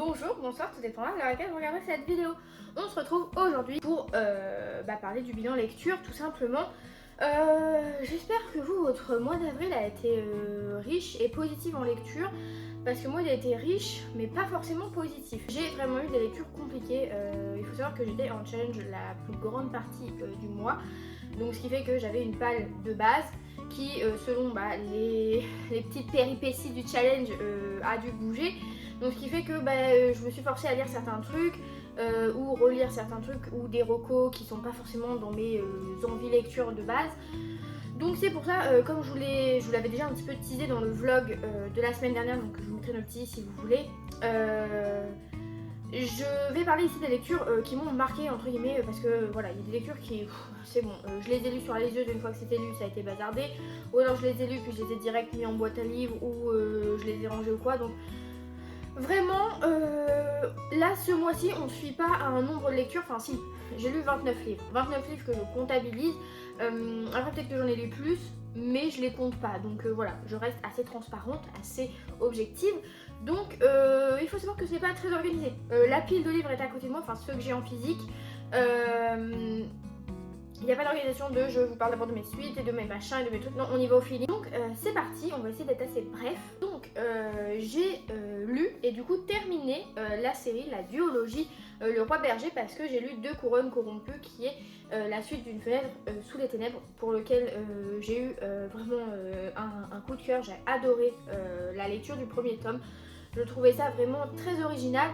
Bonjour, bonsoir, tout dépend à laquelle vous regardez cette vidéo. On se retrouve aujourd'hui pour parler du bilan lecture, tout simplement. J'espère que vous, votre mois d'avril a été riche et positif en lecture, parce que moi il a été riche, mais pas forcément positif. J'ai vraiment eu des lectures compliquées. Il faut savoir que j'étais en challenge la plus grande partie du mois, donc ce qui fait que j'avais une palle de base qui, selon les petites péripéties du challenge, a dû bouger. Donc ce qui fait que je me suis forcée à lire certains trucs ou relire certains trucs ou des recos qui sont pas forcément dans mes envies lecture de base. Donc c'est pour ça, comme je vous l'avais déjà un petit peu teasé dans le vlog de la semaine dernière, donc je vous mettrai le petit si vous voulez. Je vais parler ici des lectures qui m'ont marqué entre guillemets parce que voilà, il y a des lectures qui, c'est bon, je les ai lues sur les yeux, une fois que c'était lu ça a été bazardé, ou alors je les ai lues puis je les ai direct mis en boîte à livres ou je les ai rangés ou quoi. Donc vraiment, là ce mois-ci on ne suit pas un nombre de lectures, enfin si, j'ai lu 29 livres. 29 livres que je comptabilise, après peut-être que j'en ai lu plus, mais je les compte pas. Donc voilà, je reste assez transparente, assez objective. Donc il faut savoir que c'est pas très organisé. La pile de livres est à côté de moi, enfin ceux que j'ai en physique. Il n'y a pas d'organisation de je vous parle d'abord de mes suites et de mes machins et de mes trucs. Non, on y va au feeling. Donc c'est parti, on va essayer d'être assez bref. Donc j'ai lu et du coup terminé la série, la duologie Le Roi Berger, parce que j'ai lu Deux couronnes corrompues qui est la suite d'une fenêtre sous les ténèbres, pour lequel j'ai eu vraiment un coup de cœur. J'ai adoré la lecture du premier tome. Je trouvais ça vraiment très original.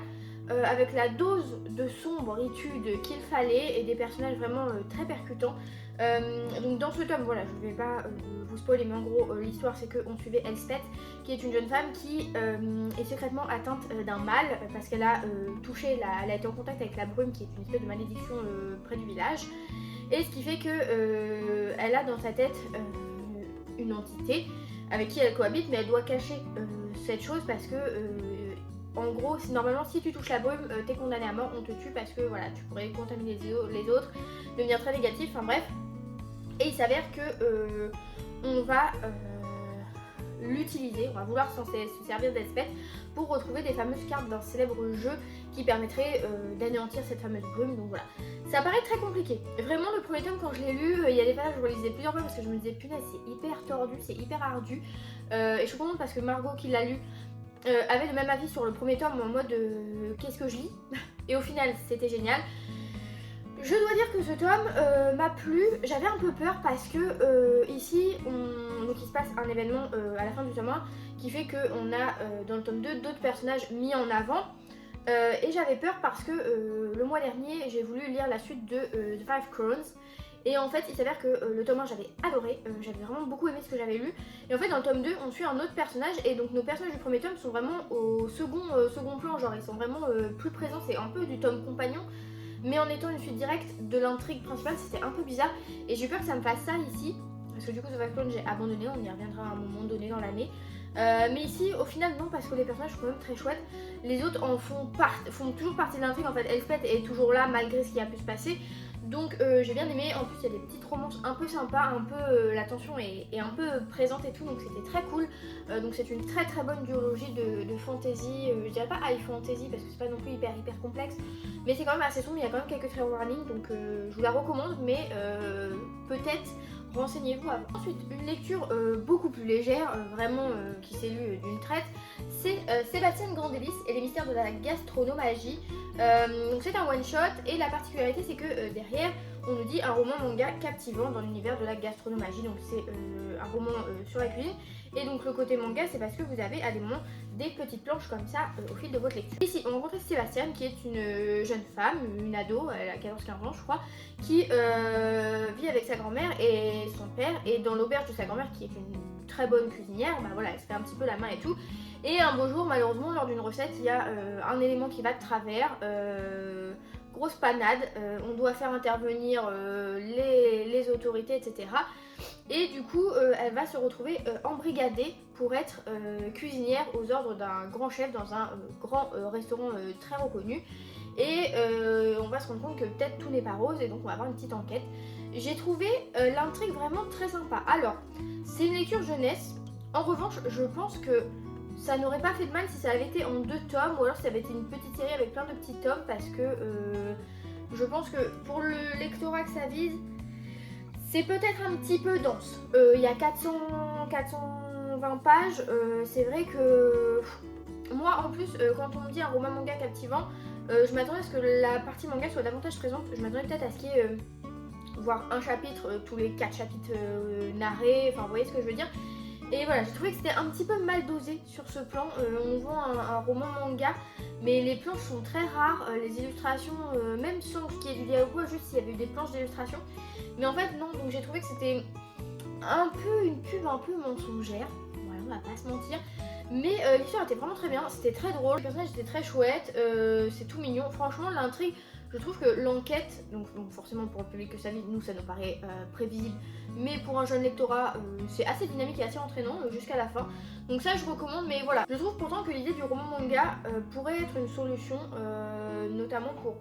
Avec la dose de sombritude qu'il fallait et des personnages vraiment très percutants. Donc dans ce tome, voilà, je ne vais pas vous spoiler, mais en gros l'histoire c'est qu'on suivait Elspeth, qui est une jeune femme qui est secrètement atteinte d'un mal parce qu'elle a elle a été en contact avec la brume, qui est une espèce de malédiction près du village, et ce qui fait que elle a dans sa tête une entité avec qui elle cohabite, mais elle doit cacher cette chose parce que en gros, normalement, si tu touches la brume, t'es condamné à mort, on te tue parce que voilà, tu pourrais contaminer les autres, devenir très négatif, enfin bref. Et il s'avère que on va l'utiliser, on va vouloir se servir d'Elspeth pour retrouver des fameuses cartes d'un célèbre jeu qui permettrait d'anéantir cette fameuse brume. Donc voilà, ça paraît très compliqué. Vraiment, le premier tome, quand je l'ai lu, il y a des passages où je le lisais plusieurs fois parce que je me disais punaise, c'est hyper tordu, c'est hyper ardu. Et je suis contente parce que Margot qui l'a lu avait le même avis sur le premier tome en mode qu'est-ce que je lis, et au final c'était génial. Je dois dire que ce tome m'a plu. J'avais un peu peur parce que ici donc il se passe un événement à la fin du tome 1 qui fait qu'on a dans le tome 2 d'autres personnages mis en avant. Et j'avais peur parce que le mois dernier j'ai voulu lire la suite de The Five Crowns. Et en fait, il s'avère que le tome 1 j'avais adoré, j'avais vraiment beaucoup aimé ce que j'avais lu. Et en fait, dans le tome 2, on suit un autre personnage, et donc nos personnages du premier tome sont vraiment au second plan, genre ils sont vraiment plus présents, c'est un peu du tome compagnon, mais en étant une suite directe de l'intrigue principale, c'était un peu bizarre. Et j'ai eu peur que ça me fasse ça ici, parce que du coup, The Five Crowns j'ai abandonné, on y reviendra à un moment donné dans l'année. Mais ici, au final, non, parce que les personnages sont quand même très chouettes. Les autres en font toujours partie de l'intrigue, en fait, Elspeth est toujours là malgré ce qui a pu se passer. Donc j'ai bien aimé, en plus il y a des petites romances un peu sympas, un peu la tension est un peu présente et tout, donc c'était très cool. Donc c'est une très très bonne duologie de fantasy, je dirais pas high fantasy parce que c'est pas non plus hyper complexe, mais c'est quand même assez sombre, il y a quand même quelques trigger warnings, donc je vous la recommande, mais peut-être renseignez-vous avant. Ensuite, une lecture beaucoup plus légère, vraiment qui s'est lue d'une traite, c'est Sébastien Grandélis et les mystères de la gastronomagie. Donc c'est un one shot, et la particularité c'est que derrière on nous dit un roman manga captivant dans l'univers de la gastronomagie. Donc c'est un roman sur la cuisine, et donc le côté manga c'est parce que vous avez à des moments des petites planches comme ça au fil de votre lecture. Ici on rencontre Sébastien qui est une jeune femme, une ado, elle a 14-15 ans je crois, qui vit avec sa grand-mère et son père, et dans l'auberge de sa grand-mère qui est une très bonne cuisinière, bah voilà, elle se fait un petit peu la main et tout. Et un beau jour, malheureusement, lors d'une recette, il y a un élément qui va de travers, grosse panade, on doit faire intervenir les autorités, etc. Et du coup, elle va se retrouver embrigadée pour être cuisinière aux ordres d'un grand chef dans un grand restaurant très reconnu. Et on va se rendre compte que peut-être tout n'est pas rose, et donc on va avoir une petite enquête. J'ai trouvé l'intrigue vraiment très sympa. Alors, c'est une lecture jeunesse. En revanche, je pense que ça n'aurait pas fait de mal si ça avait été en 2 tomes ou alors si ça avait été une petite série avec plein de petits tomes parce que je pense que pour le lectorat que ça vise, c'est peut-être un petit peu dense. Il y a 420 pages, c'est vrai que moi en plus quand on me dit un roman manga captivant, je m'attendais à ce que la partie manga soit davantage présente. Je m'attendais peut-être à ce qu'il y ait voire un chapitre tous les 4 chapitres narrés, enfin vous voyez ce que je veux dire. Et voilà, j'ai trouvé que c'était un petit peu mal dosé sur ce plan. On voit un roman manga, mais les planches sont très rares. Les illustrations, même sans qu'il y ait du dialogue, juste s'il y avait eu des planches d'illustration. Mais en fait, non, donc j'ai trouvé que c'était un peu une pub un peu mensongère. Voilà, on va pas se mentir. Mais l'histoire était vraiment très bien, c'était très drôle, les personnages étaient très chouettes, c'est tout mignon. Franchement, l'intrigue, je trouve que l'enquête, donc forcément pour le public que ça vit, nous ça nous paraît prévisible, mais pour un jeune lectorat, c'est assez dynamique et assez entraînant jusqu'à la fin. Donc ça je recommande, mais voilà. Je trouve pourtant que l'idée du roman manga pourrait être une solution, notamment pour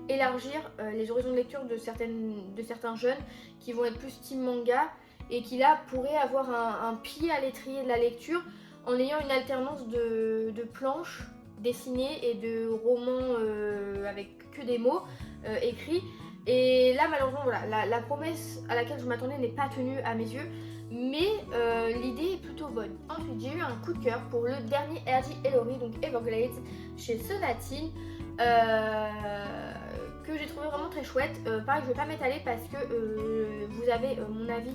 élargir les horizons de lecture de certains jeunes qui vont être plus team manga et qui là pourraient avoir un pied à l'étrier de la lecture en ayant une alternance de planches dessinées et de romans avec que des mots écrits. Et là malheureusement voilà, la promesse à laquelle je m'attendais n'est pas tenue à mes yeux, mais l'idée est plutôt bonne. Ensuite j'ai eu un coup de cœur pour le dernier R.J. Ellory, donc Everglades, chez Sonatine, que j'ai trouvé vraiment très chouette. Pareil, je vais pas m'étaler parce que vous avez mon avis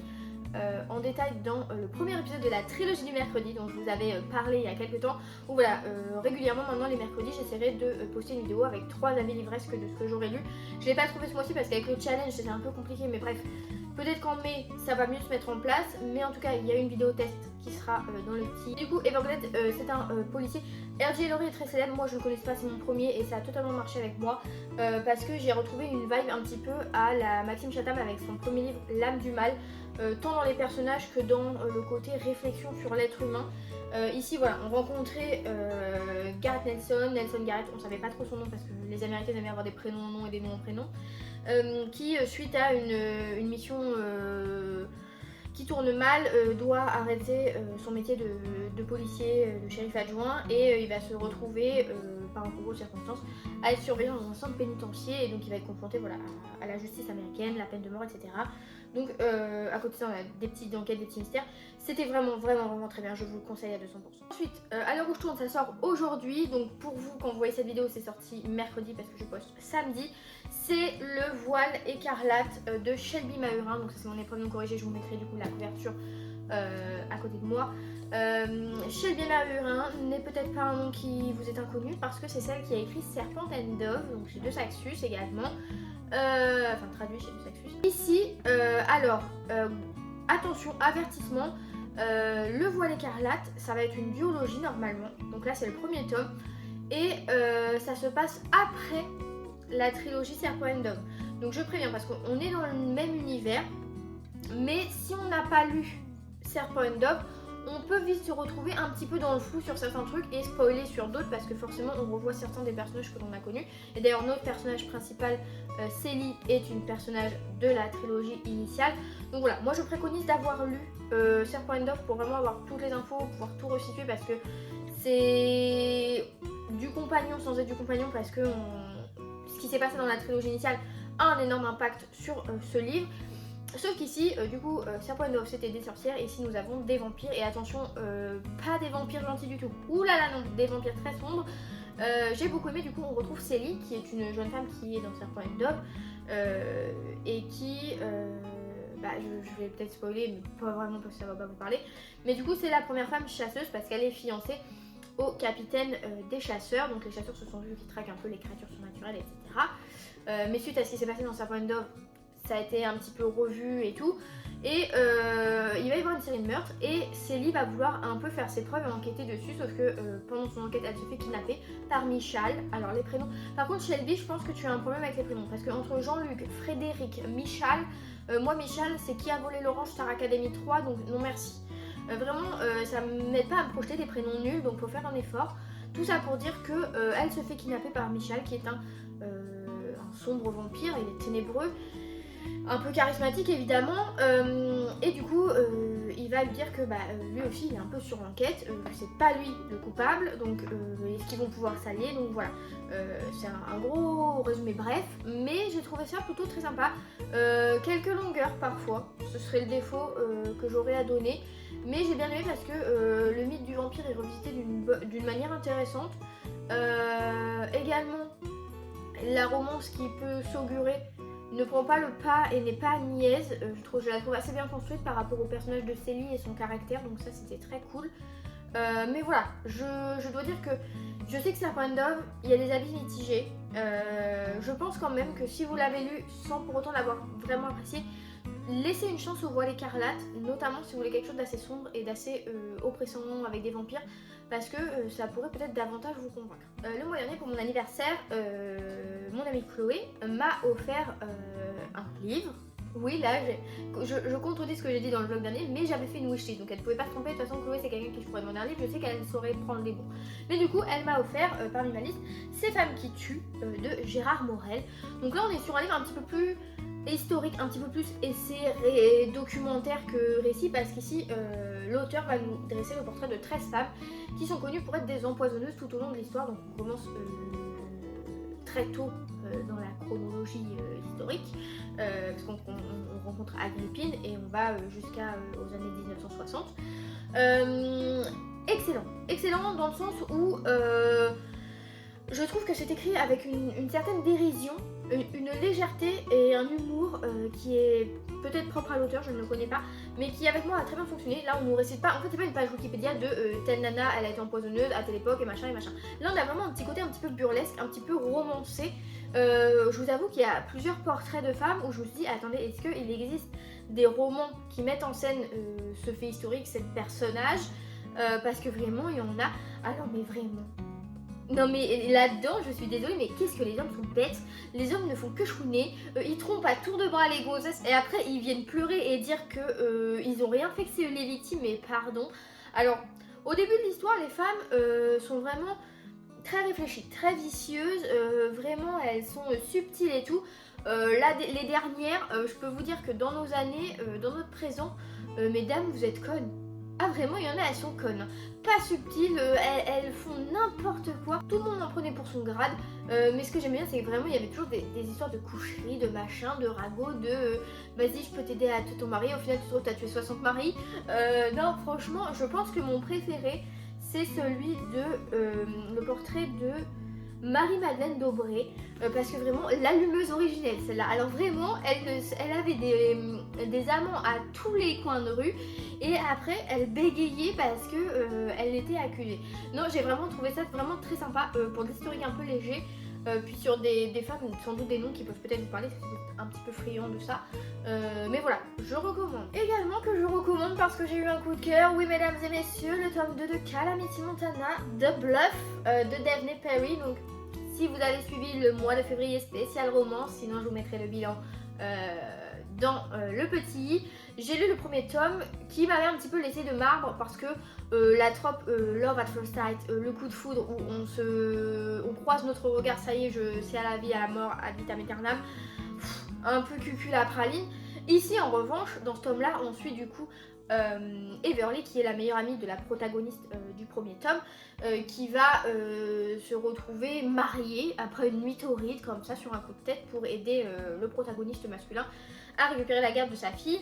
en détail dans le premier épisode de la trilogie du mercredi dont je vous avais parlé il y a quelques temps, où voilà, régulièrement maintenant les mercredis j'essaierai de poster une vidéo avec 3 avis livresques de ce que j'aurais lu. Je l'ai pas trouvé ce mois-ci parce qu'avec le challenge c'était un peu compliqué, mais bref, peut-être qu'en mai ça va mieux se mettre en place, mais en tout cas il y a une vidéo test qui sera dans le petit. Du coup Everglades c'est un policier. R.J. Ellory est très célèbre, moi je ne connais pas, c'est mon premier et ça a totalement marché avec moi parce que j'ai retrouvé une vibe un petit peu à la Maxime Chatham avec son premier livre L'âme du mal, tant dans les personnages que dans le côté réflexion sur l'être humain. Ici voilà, on rencontrait Garrett Nelson Garrett, on savait pas trop son nom parce que les Américains aimaient avoir des prénoms en nom et des noms en prénom, qui suite à une mission qui tourne mal, doit arrêter son métier de policier, de shérif adjoint, et il va se retrouver par un concours de circonstances à être surveillé dans un centre pénitentiaire, et donc il va être confronté voilà, à la justice américaine, la peine de mort, etc. Donc à côté de ça on a des petites enquêtes, des petits mystères. C'était vraiment très bien, je vous le conseille à 200%. Ensuite, à l'heure où je tourne, ça sort aujourd'hui, donc pour vous quand vous voyez cette vidéo c'est sorti mercredi parce que je poste samedi. C'est le voile écarlate de Shelby Mahurin, donc ça c'est mon épreuve non corrigée, je vous mettrai du coup la couverture à côté de moi. Shelby Mahurin n'est peut-être pas un nom qui vous est inconnu parce que c'est celle qui a écrit Serpent and Dove, donc chez De Saxus également, enfin traduit chez De Saxus. Ici, alors, attention, avertissement, le voile écarlate, ça va être une duologie normalement, donc là c'est le premier tome, et ça se passe après la trilogie Serpent and Dove. Donc je préviens parce qu'on est dans le même univers, mais si on n'a pas lu Serpent and Dove, on peut vite se retrouver un petit peu dans le flou sur certains trucs et spoiler sur d'autres parce que forcément on revoit certains des personnages que l'on a connus. Et d'ailleurs notre personnage principal, Célie, est une personnage de la trilogie initiale. Donc voilà, moi je préconise d'avoir lu Serpent and Dove pour vraiment avoir toutes les infos, pouvoir tout resituer parce que c'est du compagnon sans être du compagnon parce que ce qui s'est passé dans la trilogie initiale a un énorme impact sur ce livre. Sauf qu'ici, du coup, Serpent and Dove c'était des sorcières et ici nous avons des vampires. Et attention, pas des vampires gentils du tout. Ouh là là non, des vampires très sombres. J'ai beaucoup aimé, du coup on retrouve Célie qui est une jeune femme qui est dans Serpent and Dove et qui... je vais peut-être spoiler, mais pas vraiment parce que ça va pas vous parler. Mais du coup c'est la première femme chasseuse parce qu'elle est fiancée au capitaine des chasseurs. Donc les chasseurs se sont vus qui traquent un peu les créatures surnaturelles, etc. Mais suite à ce qui s'est passé dans Serpent and Dove, ça a été un petit peu revu et tout. Et il va y avoir une série de meurtres et Célie va vouloir un peu faire ses preuves et enquêter dessus. Sauf que pendant son enquête, elle se fait kidnapper par Michal. Alors les prénoms... Par contre Shelby, je pense que tu as un problème avec les prénoms. Parce que entre Jean-Luc, Frédéric, Michal... moi Michal, c'est Qui a volé l'orange Star Academy 3, donc non merci. Vraiment, ça m'aide pas à me projeter des prénoms nuls, donc faut faire un effort. Tout ça pour dire que elle se fait kidnapper par Michal, qui est un sombre vampire, il est ténébreux, un peu charismatique évidemment, et du coup il va lui dire que lui aussi il est un peu sur l'enquête, c'est pas lui le coupable, donc est-ce qu'ils vont pouvoir s'allier, donc voilà. C'est un gros résumé bref, mais j'ai trouvé ça plutôt très sympa. Quelques longueurs parfois, ce serait le défaut que j'aurais à donner, mais j'ai bien aimé parce que le mythe du vampire est revisité d'une manière intéressante. Également, la romance qui peut s'augurer ne prend pas le pas et n'est pas niaise. Je la trouve assez bien construite par rapport au personnage de Célie et son caractère, donc ça c'était très cool. Mais voilà, je dois dire que je sais que c'est un point d'œuvre, il y a des avis mitigés. Je pense quand même que si vous l'avez lu sans pour autant l'avoir vraiment apprécié, laissez une chance au Voile écarlate, notamment si vous voulez quelque chose d'assez sombre et d'assez oppressant avec des vampires, parce que ça pourrait peut-être davantage vous convaincre. Le mois dernier, pour mon anniversaire, mon amie Chloé m'a offert un livre. Oui, là, je contredis ce que j'ai dit dans le vlog dernier, mais j'avais fait une wishlist, donc elle ne pouvait pas se tromper. De toute façon, Chloé, c'est quelqu'un qui je pourrais demander un livre, je sais qu'elle saurait prendre les bons. Mais du coup, elle m'a offert, parmi ma liste, Ces femmes qui tuent, de Gérard Morel. Donc là, on est sur un livre un petit peu plus historique, un petit peu plus essai et documentaire que récit, parce qu'ici, l'auteur va nous dresser le portrait de 13 femmes qui sont connues pour être des empoisonneuses tout au long de l'histoire. Donc on commence très tôt dans la chronologie historique, parce qu'on rencontre Agrippine et on va jusqu'aux années 1960. Excellent dans le sens où je trouve que c'est écrit avec une certaine dérision, une légèreté et un humour qui est peut-être propre à l'auteur, je ne le connais pas, mais qui avec moi a très bien fonctionné. Là on nous récite pas, en fait c'est pas une page Wikipédia de telle nana elle a été empoisonneuse à telle époque et machin et machin. Là on a vraiment un petit côté un petit peu burlesque, un petit peu romancé. Je vous avoue qu'il y a plusieurs portraits de femmes où je me suis dit attendez, est-ce qu'il existe des romans qui mettent en scène ce fait historique, ces personnages, parce que vraiment il y en a, alors mais vraiment. Non mais là-dedans, je suis désolée, mais qu'est-ce que les hommes sont bêtes. Les hommes ne font que chouiner, ils trompent à tour de bras les grossesses et après ils viennent pleurer et dire que ils ont rien fait, que c'est les victimes, mais pardon. Alors, au début de l'histoire, les femmes sont vraiment très réfléchies, très vicieuses, vraiment elles sont subtiles et tout. Là, les dernières, je peux vous dire que dans nos années, dans notre présent, mesdames, vous êtes connes. Ah vraiment, il y en a, elles sont connes. Pas subtiles, elles font n'importe quoi. Tout le monde en prenait pour son grade. Mais ce que j'aime bien, c'est que vraiment, il y avait toujours des histoires de coucherie, de machin, de ragots, de vas-y, je peux t'aider à tuer ton mari. Au final, tu te trouves, t'as tué 60 maris. Non, franchement, je pense que mon préféré, c'est celui de le portrait de Marie-Madeleine d'Aubray, parce que vraiment l'allumeuse originelle celle-là, alors vraiment elle avait des amants à tous les coins de rue et après elle bégayait parce que elle était accusée. Non, j'ai vraiment trouvé ça vraiment très sympa pour de l'historique un peu léger, puis sur des femmes, sans doute des noms qui peuvent peut-être vous parler, parce que c'est un petit peu friand de ça, mais voilà, je recommande. Également que je recommande parce que j'ai eu un coup de cœur, oui mesdames et messieurs, le tome 2 de Calamity Montana, The Bluff de Daphne Perry. Donc si vous avez suivi le mois de février spécial romance, sinon je vous mettrai le bilan dans le petit i. J'ai lu le premier tome qui m'avait un petit peu laissé de marbre parce que la trope Love at First Sight, le coup de foudre où on croise notre regard, ça y est, c'est à la vie, à la mort, ad vitam aeternam, un peu cucul à praline. Ici en revanche, dans ce tome là, on suit du coup Everly, qui est la meilleure amie de la protagoniste du premier tome, qui va se retrouver mariée après une nuit torride comme ça sur un coup de tête pour aider le protagoniste masculin à récupérer la garde de sa fille.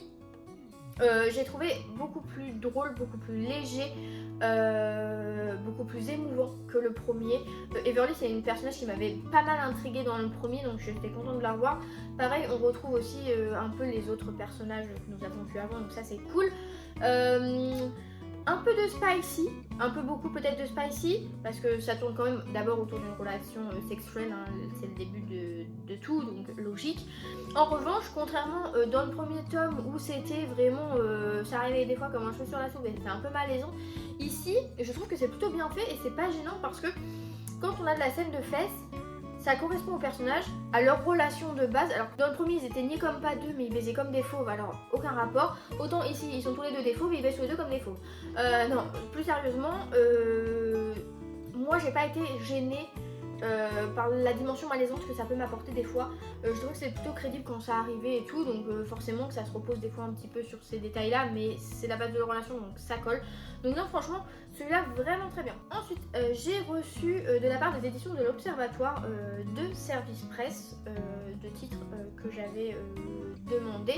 J'ai trouvé beaucoup plus drôle, beaucoup plus léger, beaucoup plus émouvant que le premier. Everly, c'est une personnage qui m'avait pas mal intriguée dans le premier, donc j'étais contente de la revoir. Pareil, on retrouve aussi un peu les autres personnages que nous avons vus avant, donc ça c'est cool. Un peu de spicy, un peu beaucoup peut-être de spicy, parce que ça tourne quand même d'abord autour d'une relation sex-friend, hein, c'est le début de tout, donc logique. En revanche, contrairement dans le premier tome où c'était vraiment, ça arrivait des fois comme un cheveu sur la soupe et c'était un peu malaisant, ici je trouve que c'est plutôt bien fait et c'est pas gênant parce que quand on a de la scène de fesses, ça correspond aux personnages, à leur relation de base. Alors dans le premier ils étaient niais comme pas deux mais ils baisaient comme des fauves, alors aucun rapport. Autant ici ils sont tous les deux des fauves mais ils baisent tous les deux comme des fauves. Non, plus sérieusement, moi j'ai pas été gênée par la dimension malaisante que ça peut m'apporter des fois. Je trouve que c'est plutôt crédible quand ça arrivait et tout, donc forcément que ça se repose des fois un petit peu sur ces détails là, mais c'est la base de la relation donc ça colle. Donc non, franchement celui-là vraiment très bien. Ensuite j'ai reçu de la part des éditions de l'Observatoire 2 services presse de titres que j'avais demandé.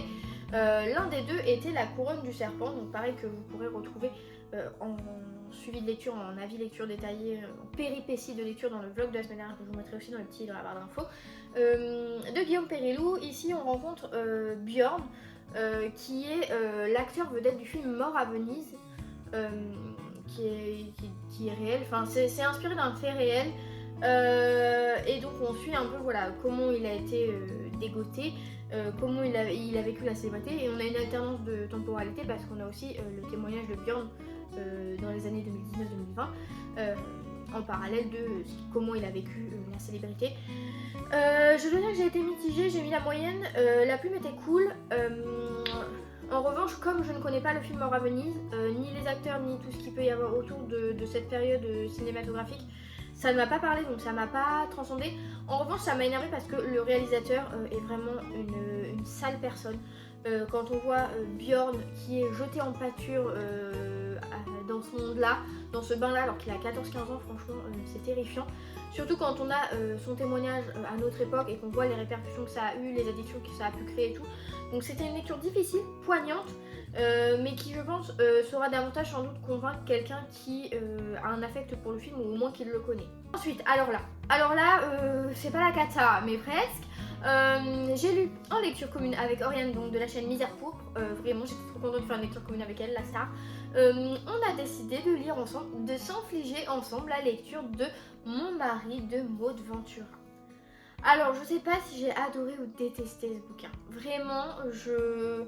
L'un des deux était La Couronne du Serpent, donc pareil que vous pourrez retrouver en suivi de lecture, en avis lecture détaillé, en péripéties de lecture dans le vlog de la semaine dernière que je vous mettrai aussi dans la barre d'infos, de Guillaume Périlloux. Ici on rencontre Björn qui est l'acteur vedette du film Mort à Venise, qui est réel, enfin c'est inspiré d'un fait réel. Et donc on suit un peu voilà comment il a été dégoté, comment il a vécu la célébrité, et on a une alternance de temporalité parce qu'on a aussi le témoignage de Björn dans les années 2019-2020 en parallèle de comment il a vécu la célébrité. Je dois dire que j'ai été mitigée, j'ai mis la moyenne, la plume était cool. En revanche, comme je ne connais pas le film Mort à Venise, ni les acteurs, ni tout ce qu'il peut y avoir autour de cette période cinématographique, ça ne m'a pas parlé, donc ça m'a pas transcendé. En revanche, ça m'a énervé parce que le réalisateur est vraiment une sale personne. Quand on voit Björn qui est jeté en pâture dans ce monde-là, dans ce bain-là, alors qu'il a 14-15 ans, franchement, c'est terrifiant. Surtout quand on a son témoignage à notre époque et qu'on voit les répercussions que ça a eu, les addictions que ça a pu créer et tout. Donc c'était une lecture difficile, poignante, mais qui je pense saura davantage sans doute convaincre quelqu'un qui a un affect pour le film ou au moins qui le connaît. Ensuite, alors là, c'est pas la cata, mais presque. J'ai lu en lecture commune avec Oriane, donc de la chaîne Misère Pourpre. Vraiment j'étais trop contente de faire une lecture commune avec elle, la star. On a décidé de lire ensemble, de s'infliger ensemble la lecture de Mon mari de Maud Ventura. Alors je sais pas si j'ai adoré ou détesté ce bouquin. Vraiment je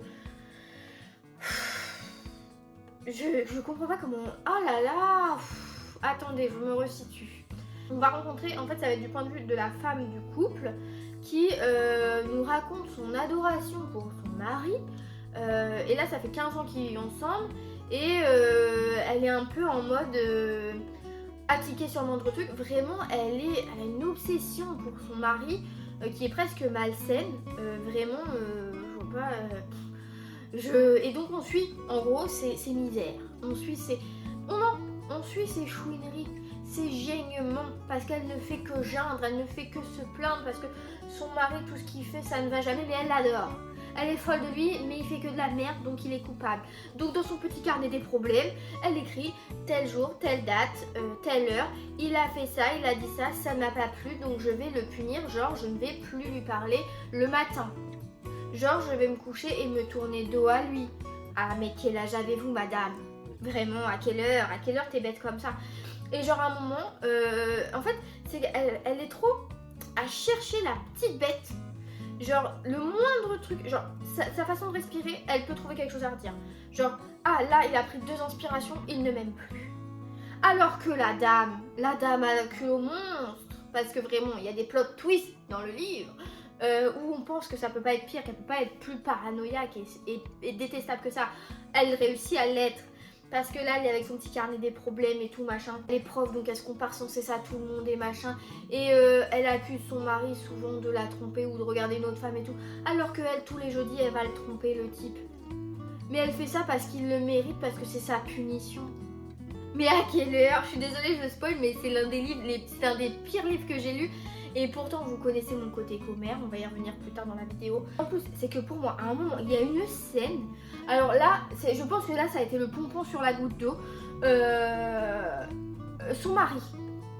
comprends pas comment... Oh là là. Attendez, je me resitue. On va rencontrer, en fait ça va être du point de vue de la femme du couple qui nous raconte son adoration pour son mari. Et là ça fait 15 ans qu'ils vivent ensemble et elle est un peu en mode appliquée sur le moindre truc. Vraiment elle a une obsession pour son mari qui est presque malsaine. Vraiment je vois pas... Et donc on suit en gros ses misères. On suit ses chouineries, ses gênements, parce qu'elle ne fait que geindre, elle ne fait que se plaindre parce que son mari, tout ce qu'il fait, ça ne va jamais, mais elle l'adore. Elle est folle de lui, mais il fait que de la merde, donc il est coupable. Donc dans son petit carnet des problèmes, elle écrit tel jour, telle date, telle heure, il a fait ça, il a dit ça, ça ne m'a pas plu, donc je vais le punir, genre je ne vais plus lui parler le matin. Genre je vais me coucher et me tourner dos à lui. Ah mais quel âge avez-vous madame? Vraiment, à quelle heure t'es bête comme ça? Et genre à un moment, en fait, c'est qu'elle est trop à chercher la petite bête. Genre le moindre truc, genre sa façon de respirer, elle peut trouver quelque chose à redire. Genre, ah là il a pris 2 inspirations, il ne m'aime plus. Alors que la dame a le cul au monstre. Parce que vraiment, il y a des plot twists dans le livre. Où on pense que ça peut pas être pire, qu'elle peut pas être plus paranoïaque et détestable que ça. Elle réussit à l'être. Parce que là, elle est avec son petit carnet des problèmes et tout machin. Elle est prof, donc elle se compare sans cesse à tout le monde et machin. Et elle accuse son mari souvent de la tromper ou de regarder une autre femme et tout. Alors que elle, tous les jeudis, elle va le tromper, le type. Mais elle fait ça parce qu'il le mérite, parce que c'est sa punition. Mais à quelle heure? Je suis désolée, je spoil, mais c'est l'un des livres, c'est un des pires livres que j'ai lus. Et pourtant, vous connaissez mon côté commère, on va y revenir plus tard dans la vidéo. En plus, c'est que pour moi, à un moment, il y a une scène. Alors là, je pense que là, ça a été le pompon sur la goutte d'eau. Son mari.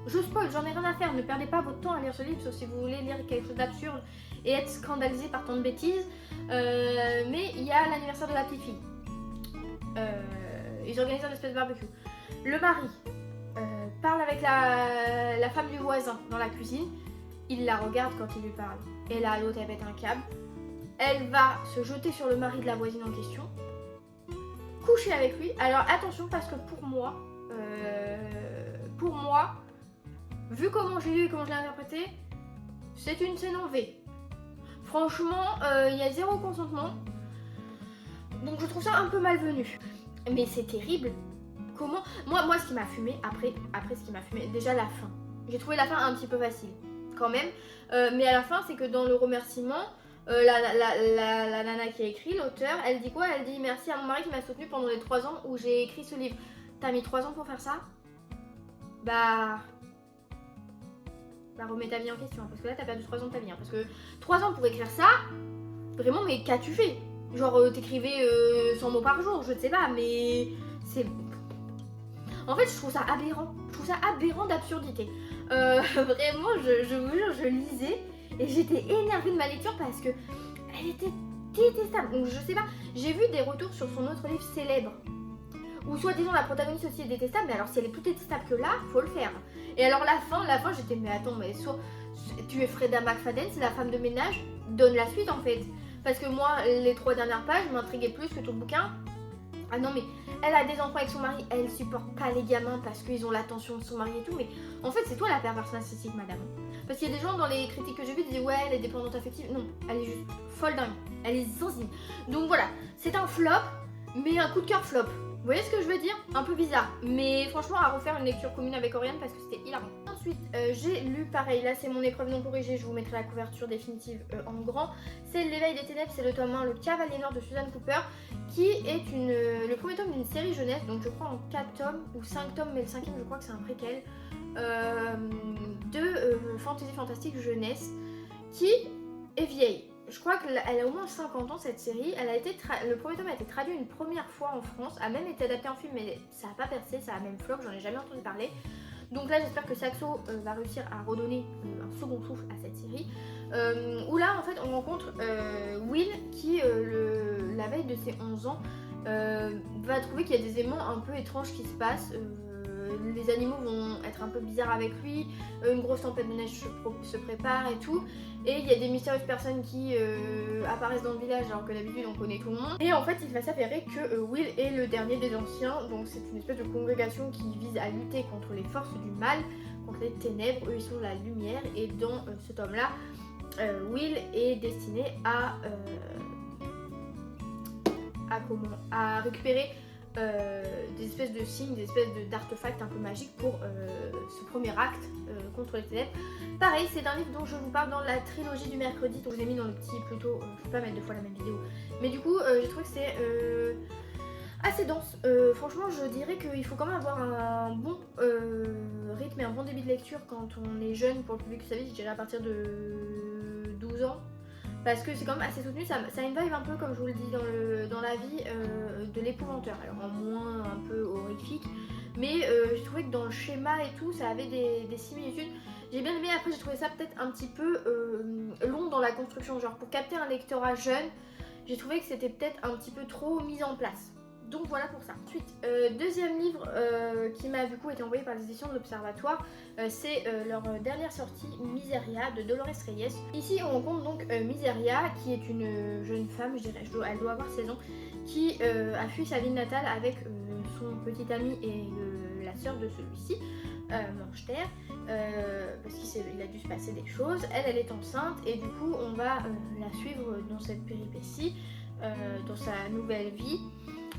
Je spoil, j'en ai rien à faire. Ne perdez pas votre temps à lire ce livre, sauf si vous voulez lire quelque chose d'absurde et être scandalisé par tant de bêtises. Mais il y a l'anniversaire de la petite fille. Ils organisent un espèce de barbecue. Le mari parle avec la femme du voisin dans la cuisine. Il la regarde quand il lui parle. Et là, l'autre, elle pète un câble. Elle va se jeter sur le mari de la voisine en question. Coucher avec lui. Alors attention, parce que pour moi, vu comment j'ai lu et comment je l'ai interprété, c'est une scène en V. Franchement, il y a 0 consentement. Donc je trouve ça un peu malvenu. Mais c'est terrible. Comment... Moi, ce qui m'a fumé, après ce qui m'a fumé, déjà la fin. J'ai trouvé la fin un petit peu facile, quand même. Mais à la fin, c'est que dans le remerciement, la nana qui a écrit, l'auteur, elle dit quoi? Elle dit merci à mon mari qui m'a soutenue pendant les 3 ans où j'ai écrit ce livre. T'as mis 3 ans pour faire ça? Bah remets ta vie en question, parce que là t'as perdu 3 ans de ta vie, parce que 3 ans pour écrire ça, vraiment, mais qu'as-tu fait? Genre t'écrivais 100 mots par jour, je ne sais pas, mais c'est... En fait, je trouve ça aberrant d'absurdité. Vraiment, je vous jure, je lisais et j'étais énervée de ma lecture parce que elle était détestable. Donc je sais pas, j'ai vu des retours sur son autre livre célèbre où soi-disant la protagoniste aussi est détestable, mais alors si elle est plus détestable que là, faut le faire. Et alors la fin j'étais mais attends, mais soit tu es Freda McFadden, c'est la femme de ménage, donne la suite en fait. Parce que moi, les 3 dernières pages m'intriguaient plus que tout le bouquin. Ah non mais elle a des enfants avec son mari, elle supporte pas les gamins parce qu'ils ont l'attention de son mari et tout, mais en fait c'est toi la perverse narcissique, madame. Parce qu'il y a des gens dans les critiques que j'ai vues qui disaient ouais elle est dépendante affective, non, elle est juste folle dingue, elle est zanzine. Donc voilà, c'est un flop, mais un coup de cœur flop. Vous voyez ce que je veux dire? Un peu bizarre, mais franchement à refaire une lecture commune avec Oriane parce que c'était hilarant. Ensuite, j'ai lu pareil, là c'est mon épreuve non corrigée, je vous mettrai la couverture définitive en grand. C'est L'éveil des ténèbres, c'est le tome 1, Le Cavalier Noir de Suzanne Cooper, qui est le premier tome d'une série jeunesse, donc je crois en 4 tomes ou 5 tomes, mais le 5e je crois que c'est un préquel, de fantasy fantastique jeunesse, qui est vieille. Je crois qu'elle a au moins 50 ans cette série. Le premier tome a été traduit une première fois en France, a même été adapté en film, mais ça n'a pas percé, ça a même flop, j'en ai jamais entendu parler. Donc là j'espère que Saxo va réussir à redonner un second souffle à cette série. Où là en fait on rencontre Will qui la veille de ses 11 ans va trouver qu'il y a des éléments un peu étranges qui se passent. Les animaux vont être un peu bizarres avec lui, une grosse tempête de neige se prépare et tout, et il y a des mystérieuses personnes qui apparaissent dans le village alors que d'habitude on connaît tout le monde. Et en fait il va s'avérer que Will est le dernier des anciens, donc c'est une espèce de congrégation qui vise à lutter contre les forces du mal, contre les ténèbres. Eux ils sont la lumière, et dans ce tome là Will est destiné à récupérer des espèces de signes, des espèces d'artefacts un peu magiques pour ce premier acte contre les ténèbres. Pareil, c'est un livre dont je vous parle dans la trilogie du mercredi, donc je vous ai mis dans le petit plutôt, je peux pas mettre 2 fois la même vidéo, mais du coup j'ai trouvé que c'est assez dense. Franchement je dirais qu'il faut quand même avoir un bon rythme et un bon début de lecture quand on est jeune. Pour le public, vous savez, je dirais à partir de 12 ans. Parce que c'est quand même assez soutenu, ça a une vibe un peu comme je vous le dis dans la vie de l'épouvanteur, alors en moins un peu horrifique, mais j'ai trouvé que dans le schéma et tout ça avait des similitudes. J'ai bien aimé. Après j'ai trouvé ça peut-être un petit peu long dans la construction, genre pour capter un lectorat jeune, j'ai trouvé que c'était peut-être un petit peu trop mis en place. Donc voilà pour ça. Ensuite, deuxième livre qui m'a du coup été envoyé par les éditions de l'Observatoire, c'est leur dernière sortie, Miseria de Dolores Reyes. Ici on rencontre donc Miseria qui est une jeune femme, je dirais, elle doit avoir 16 ans, qui a fui sa ville natale avec son petit ami et la sœur de celui-ci, Manchester, parce qu'il a dû se passer des choses. Elle est enceinte et du coup on va la suivre dans cette péripétie, dans sa nouvelle vie.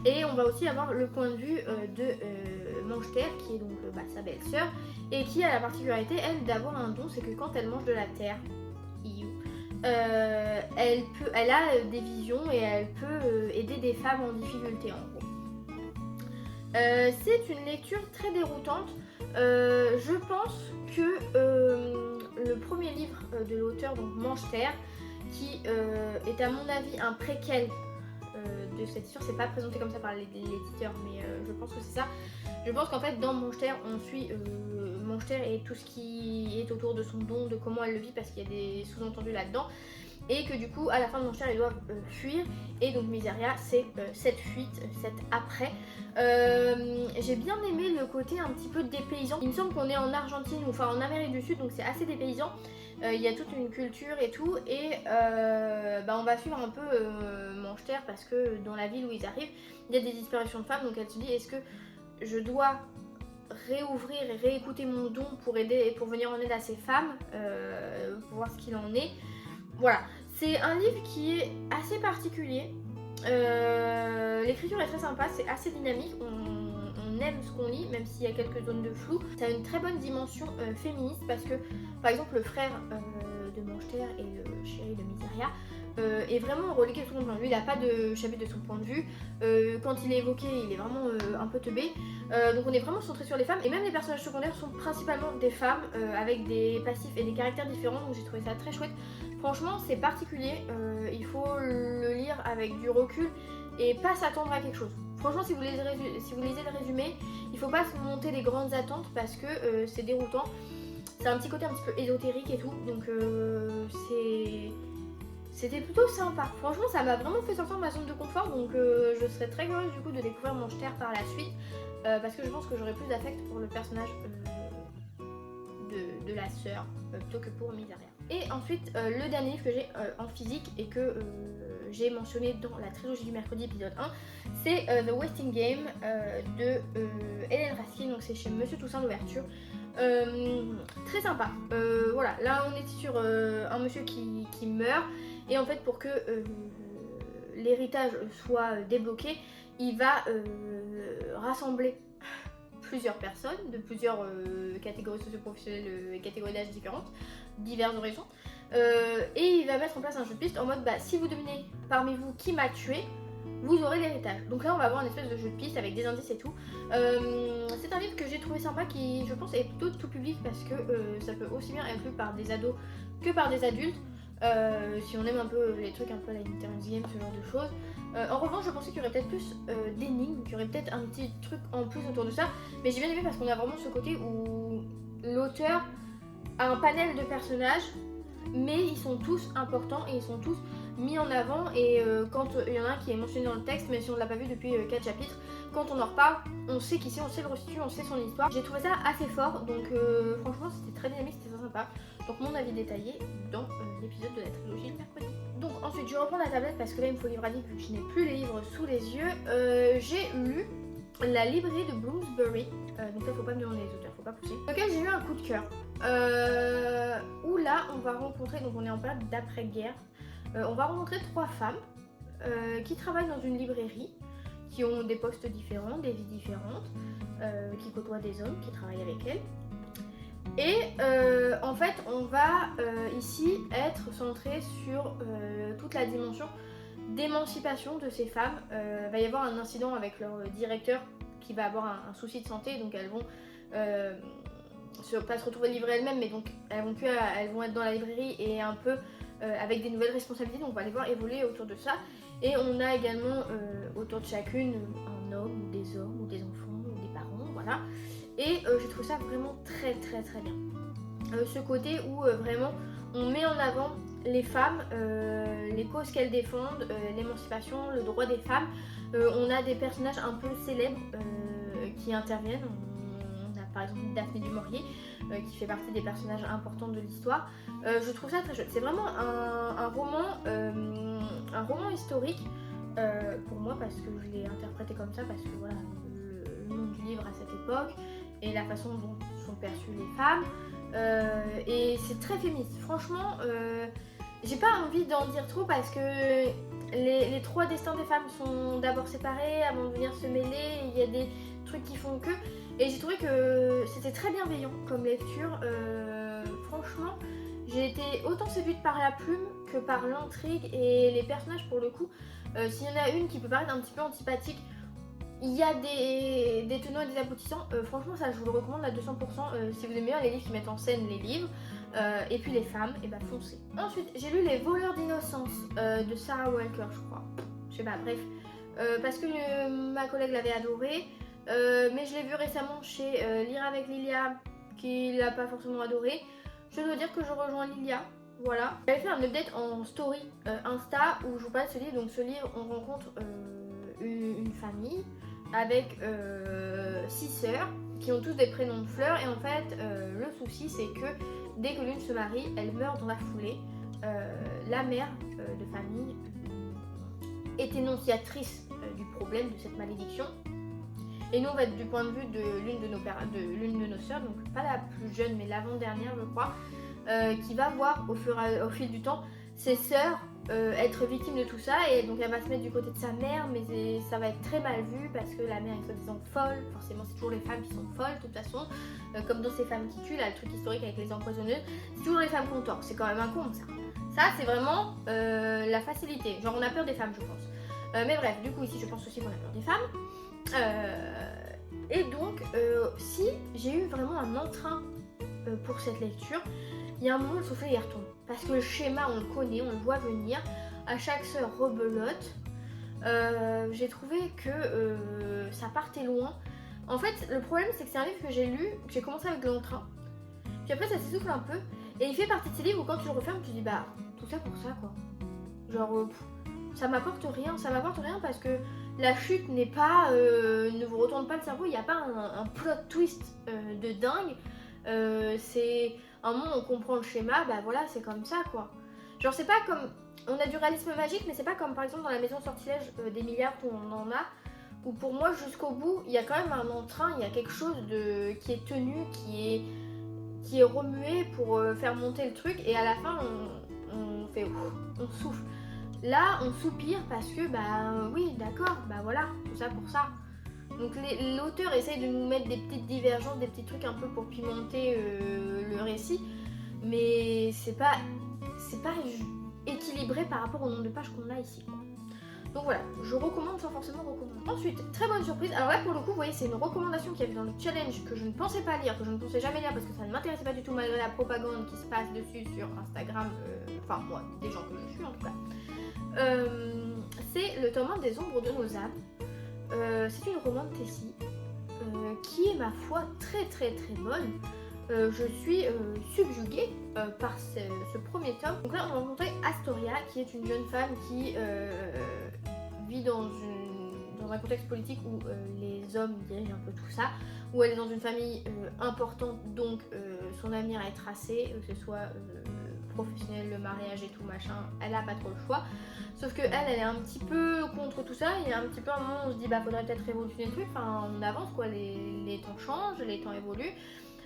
Et on va aussi avoir le point de vue de Manchester, qui est donc sa belle-sœur, et qui a la particularité, elle, d'avoir un don, c'est que quand elle mange de la terre, elle a des visions et elle peut aider des femmes en difficulté, en gros. C'est une lecture très déroutante. Je pense que le premier livre de l'auteur, donc Manchester, qui est à mon avis un préquel de cette histoire, c'est pas présenté comme ça par l'éditeur, mais je pense que c'est ça. Je pense qu'en fait dans Manchester on suit Manchester et tout ce qui est autour de son don, de comment elle le vit, parce qu'il y a des sous-entendus là-dedans, et que du coup à la fin de Manchester ils doivent fuir, et donc Miseria c'est cette fuite, cette après. J'ai bien aimé le côté un petit peu dépaysant. Il me semble qu'on est en Argentine, ou enfin en Amérique du Sud, donc c'est assez dépaysant. Il y a toute une culture et tout, et on va suivre un peu Manchester, parce que dans la ville où ils arrivent, il y a des disparitions de femmes, donc elle se dit est-ce que je dois réouvrir et réécouter mon don pour aider, pour venir en aide à ces femmes, pour voir ce qu'il en est. Voilà, c'est un livre qui est assez particulier. L'écriture est très sympa, c'est assez dynamique, on aime ce qu'on lit, même s'il y a quelques zones de flou. Ça a une très bonne dimension féministe parce que par exemple le frère de Manchester et le chéri de Miseria est vraiment reliqué de son point de vue. Il n'a pas de chapitre de son point de vue. Quand il est évoqué, il est vraiment un peu teubé. Donc on est vraiment centré sur les femmes. Et même les personnages secondaires sont principalement des femmes avec des passifs et des caractères différents. Donc j'ai trouvé ça très chouette. Franchement, c'est particulier. Il faut le lire avec du recul et pas s'attendre à quelque chose. Franchement, si vous lisez le résumé, il faut pas se monter des grandes attentes parce que c'est déroutant. C'est un petit côté un petit peu ésotérique et tout. Donc c'était plutôt sympa. Franchement, ça m'a vraiment fait sortir de ma zone de confort. Donc je serais très curieuse du coup de découvrir Manchester par la suite. Parce que je pense que j'aurais plus d'affect pour le personnage de la sœur plutôt que pour Miseria. Et ensuite, le dernier livre que j'ai en physique et que j'ai mentionné dans la trilogie du mercredi épisode 1, c'est The Wasting Game de Hélène Raskin. Donc c'est chez Monsieur Toussaint l'ouverture. Très sympa. Voilà, là on est sur un monsieur qui meurt et en fait pour que l'héritage soit débloqué, il va rassembler plusieurs personnes de plusieurs catégories socio-professionnelles et catégories d'âge différentes, diverses horizons, et il va mettre en place un jeu de piste en mode si vous devinez parmi vous qui m'a tué, vous aurez l'héritage. Donc là on va avoir une espèce de jeu de piste avec des indices et tout. C'est un livre que j'ai trouvé sympa qui je pense est plutôt tout public parce que ça peut aussi bien être lu par des ados que par des adultes. Si on aime un peu les trucs un peu à la Internet Game, ce genre de choses. En revanche, je pensais qu'il y aurait peut-être plus d'énigmes, qu'il y aurait peut-être un petit truc en plus autour de ça. Mais j'ai bien aimé parce qu'on a vraiment ce côté où l'auteur a un panel de personnages, mais ils sont tous importants et ils sont tous mis en avant. Et quand il y en a un qui est mentionné dans le texte, même si on ne l'a pas vu depuis 4 chapitres, quand on en reparle, on sait qui c'est, on sait le restitut, on sait son histoire. J'ai trouvé ça assez fort, donc franchement c'était très dynamique, c'était très sympa. Donc mon avis détaillé dans l'épisode de la trilogie le mercredi. Donc ensuite je reprends la tablette parce que là il me faut livre à livre vu que je n'ai plus les livres sous les yeux. J'ai lu La librairie de Bloomsbury, donc là faut pas me demander les auteurs, faut pas pousser. Lequel j'ai eu un coup de cœur. Où là on va rencontrer, donc on est en période d'après-guerre, on va rencontrer 3 femmes qui travaillent dans une librairie, qui ont des postes différents, des vies différentes, qui côtoient des hommes qui travaillent avec elles. Et en fait, on va ici être centré sur toute la dimension d'émancipation de ces femmes. Il va y avoir un incident avec leur directeur qui va avoir un souci de santé, donc elles vont pas se retrouver livrées elles-mêmes, mais donc elles vont être dans la librairie et un peu avec des nouvelles responsabilités, donc on va les voir évoluer autour de ça. Et on a également autour de chacune un homme, ou des hommes, ou des enfants, ou des parents, voilà. Et j'ai trouvé ça vraiment très très très bien. Ce côté où vraiment on met en avant les femmes, les causes qu'elles défendent, l'émancipation, le droit des femmes. On a des personnages un peu célèbres qui interviennent. On a par exemple Daphné du Maurier qui fait partie des personnages importants de l'histoire. Je trouve ça très chouette. C'est vraiment un roman historique pour moi parce que je l'ai interprété comme ça parce que voilà le nom du livre à cette époque et la façon dont sont perçues les femmes. Et c'est très féministe. Franchement, j'ai pas envie d'en dire trop parce que les 3 destins des femmes sont d'abord séparés avant de venir se mêler. Il y a des trucs qui font que. Et j'ai trouvé que c'était très bienveillant comme lecture. Franchement, j'ai été autant séduite par la plume que par l'intrigue et les personnages pour le coup. S'il y en a une qui peut paraître un petit peu antipathique, il y a des tenants et des aboutissants. Franchement, ça je vous le recommande à 200%. Si vous aimez bien les livres qui mettent en scène les livres. Et puis les femmes, et bah foncez. Ensuite, j'ai lu Les voleurs d'innocence de Sarah Walker, je crois. Je sais pas, bref. Parce que ma collègue l'avait adoré. Mais je l'ai vu récemment chez Lire avec Lilia, qui l'a pas forcément adoré. Je dois dire que je rejoins Lilia. Voilà. J'avais fait un update en story Insta où je vous parle de ce livre. Donc ce livre, on rencontre une famille avec 6 sœurs qui ont tous des prénoms de fleurs. Et en fait, le souci c'est que dès que l'une se marie, elle meurt dans la foulée. La mère de famille est énonciatrice du problème de cette malédiction. Et nous on va être du point de vue de l'une de nos sœurs, donc pas la plus jeune mais l'avant-dernière je crois, qui va voir au fil du temps ses sœurs être victimes de tout ça, et donc elle va se mettre du côté de sa mère, mais ça va être très mal vu parce que la mère est soi-disant folle. Forcément c'est toujours les femmes qui sont folles de toute façon, comme dans Ces femmes qui tuent, là le truc historique avec les empoisonneuses, c'est toujours les femmes qu'on tort, c'est quand même un con ça. Ça c'est vraiment la facilité, genre on a peur des femmes je pense. Mais bref, du coup ici je pense aussi qu'on a peur des femmes. Et donc si j'ai eu vraiment un entrain pour cette lecture, il y a un moment le soufflet y retombe. Parce que le schéma on le connaît, on le voit venir. À chaque sœur rebelote. J'ai trouvé que ça partait loin. En fait, le problème c'est que c'est un livre que j'ai lu, que j'ai commencé avec l'entrain. Puis après ça s'essouffle un peu. Et il fait partie de ces livres où quand tu le refermes, tu dis bah tout ça pour ça quoi. Genre ça m'apporte rien parce que la chute n'est pas, ne vous retourne pas le cerveau, il n'y a pas un plot twist de dingue. C'est un moment où on comprend le schéma, bah voilà, c'est comme ça quoi. Genre c'est pas comme, on a du réalisme magique, mais c'est pas comme par exemple dans la maison sortilège d'Emilia où on en a, où pour moi jusqu'au bout il y a quand même un entrain, il y a quelque chose qui est tenu, qui est remué pour faire monter le truc, et à la fin on fait ouf, on souffle. Là on soupire parce que bah oui d'accord, bah voilà, tout ça pour ça. Donc l'auteur essaye de nous mettre des petites divergences, des petits trucs un peu pour pimenter le récit, mais c'est pas équilibré par rapport au nombre de pages qu'on a ici. Donc voilà, je recommande sans forcément recommander. Ensuite, très bonne surprise. Alors là pour le coup, vous voyez, c'est une recommandation qu'il y avait dans le challenge que je ne pensais pas lire, que je ne pensais jamais lire parce que ça ne m'intéressait pas du tout malgré la propagande qui se passe dessus sur Instagram, enfin moi, des gens que je suis en tout cas. C'est le tome 1 des Ombres de nos âmes. C'est une romance de Tessie qui est ma foi très très très bonne. Je suis subjuguée par ce premier tome. Donc là on va rencontrer Astoria qui est une jeune femme qui vit dans un contexte politique où les hommes dirigent un peu tout ça, où elle est dans une famille importante, donc son avenir est tracé, que ce soit professionnel, le mariage et tout machin, elle a pas trop le choix. Sauf que elle est un petit peu contre tout ça. Il y a un petit peu un moment où on se dit bah faudrait peut-être révolutionner le truc, enfin on avance quoi, les temps changent, les temps évoluent.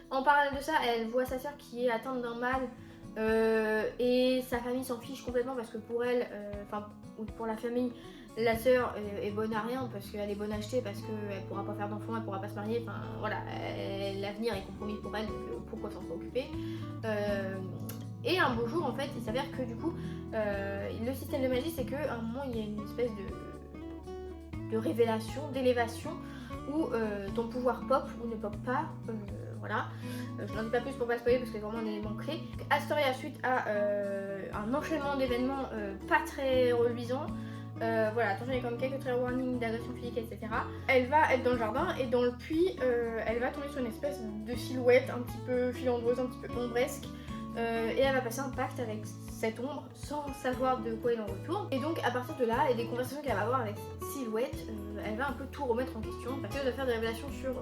En parallèle de ça, elle voit sa sœur qui est atteinte d'un mal et sa famille s'en fiche complètement parce que pour elle, enfin pour la famille, la sœur est bonne à rien parce qu'elle est bonne à acheter, parce qu'elle pourra pas faire d'enfants, elle pourra pas se marier, enfin voilà, l'avenir est compromis pour elle, donc pourquoi s'en préoccuper. Et un beau jour en fait, il s'avère que du coup, le système de magie c'est qu'à un moment il y a une espèce de révélation, d'élévation où ton pouvoir pop ou ne pop pas, voilà. Je n'en dis pas plus pour pas spoiler parce que c'est vraiment un élément clé. Astoria suite à un enchaînement d'événements pas très reluisants. Voilà, attention, il y a quand même quelques trigger warnings d'agression physique, etc. Elle va être dans le jardin et dans le puits, elle va tomber sur une espèce de silhouette un petit peu filandreuse, un petit peu ombresque. Et elle va passer un pacte avec cette ombre sans savoir de quoi il en retourne. Et donc à partir de là, et des conversations qu'elle va avoir avec cette silhouette, elle va un peu tout remettre en question parce qu'elle va faire des révélations sur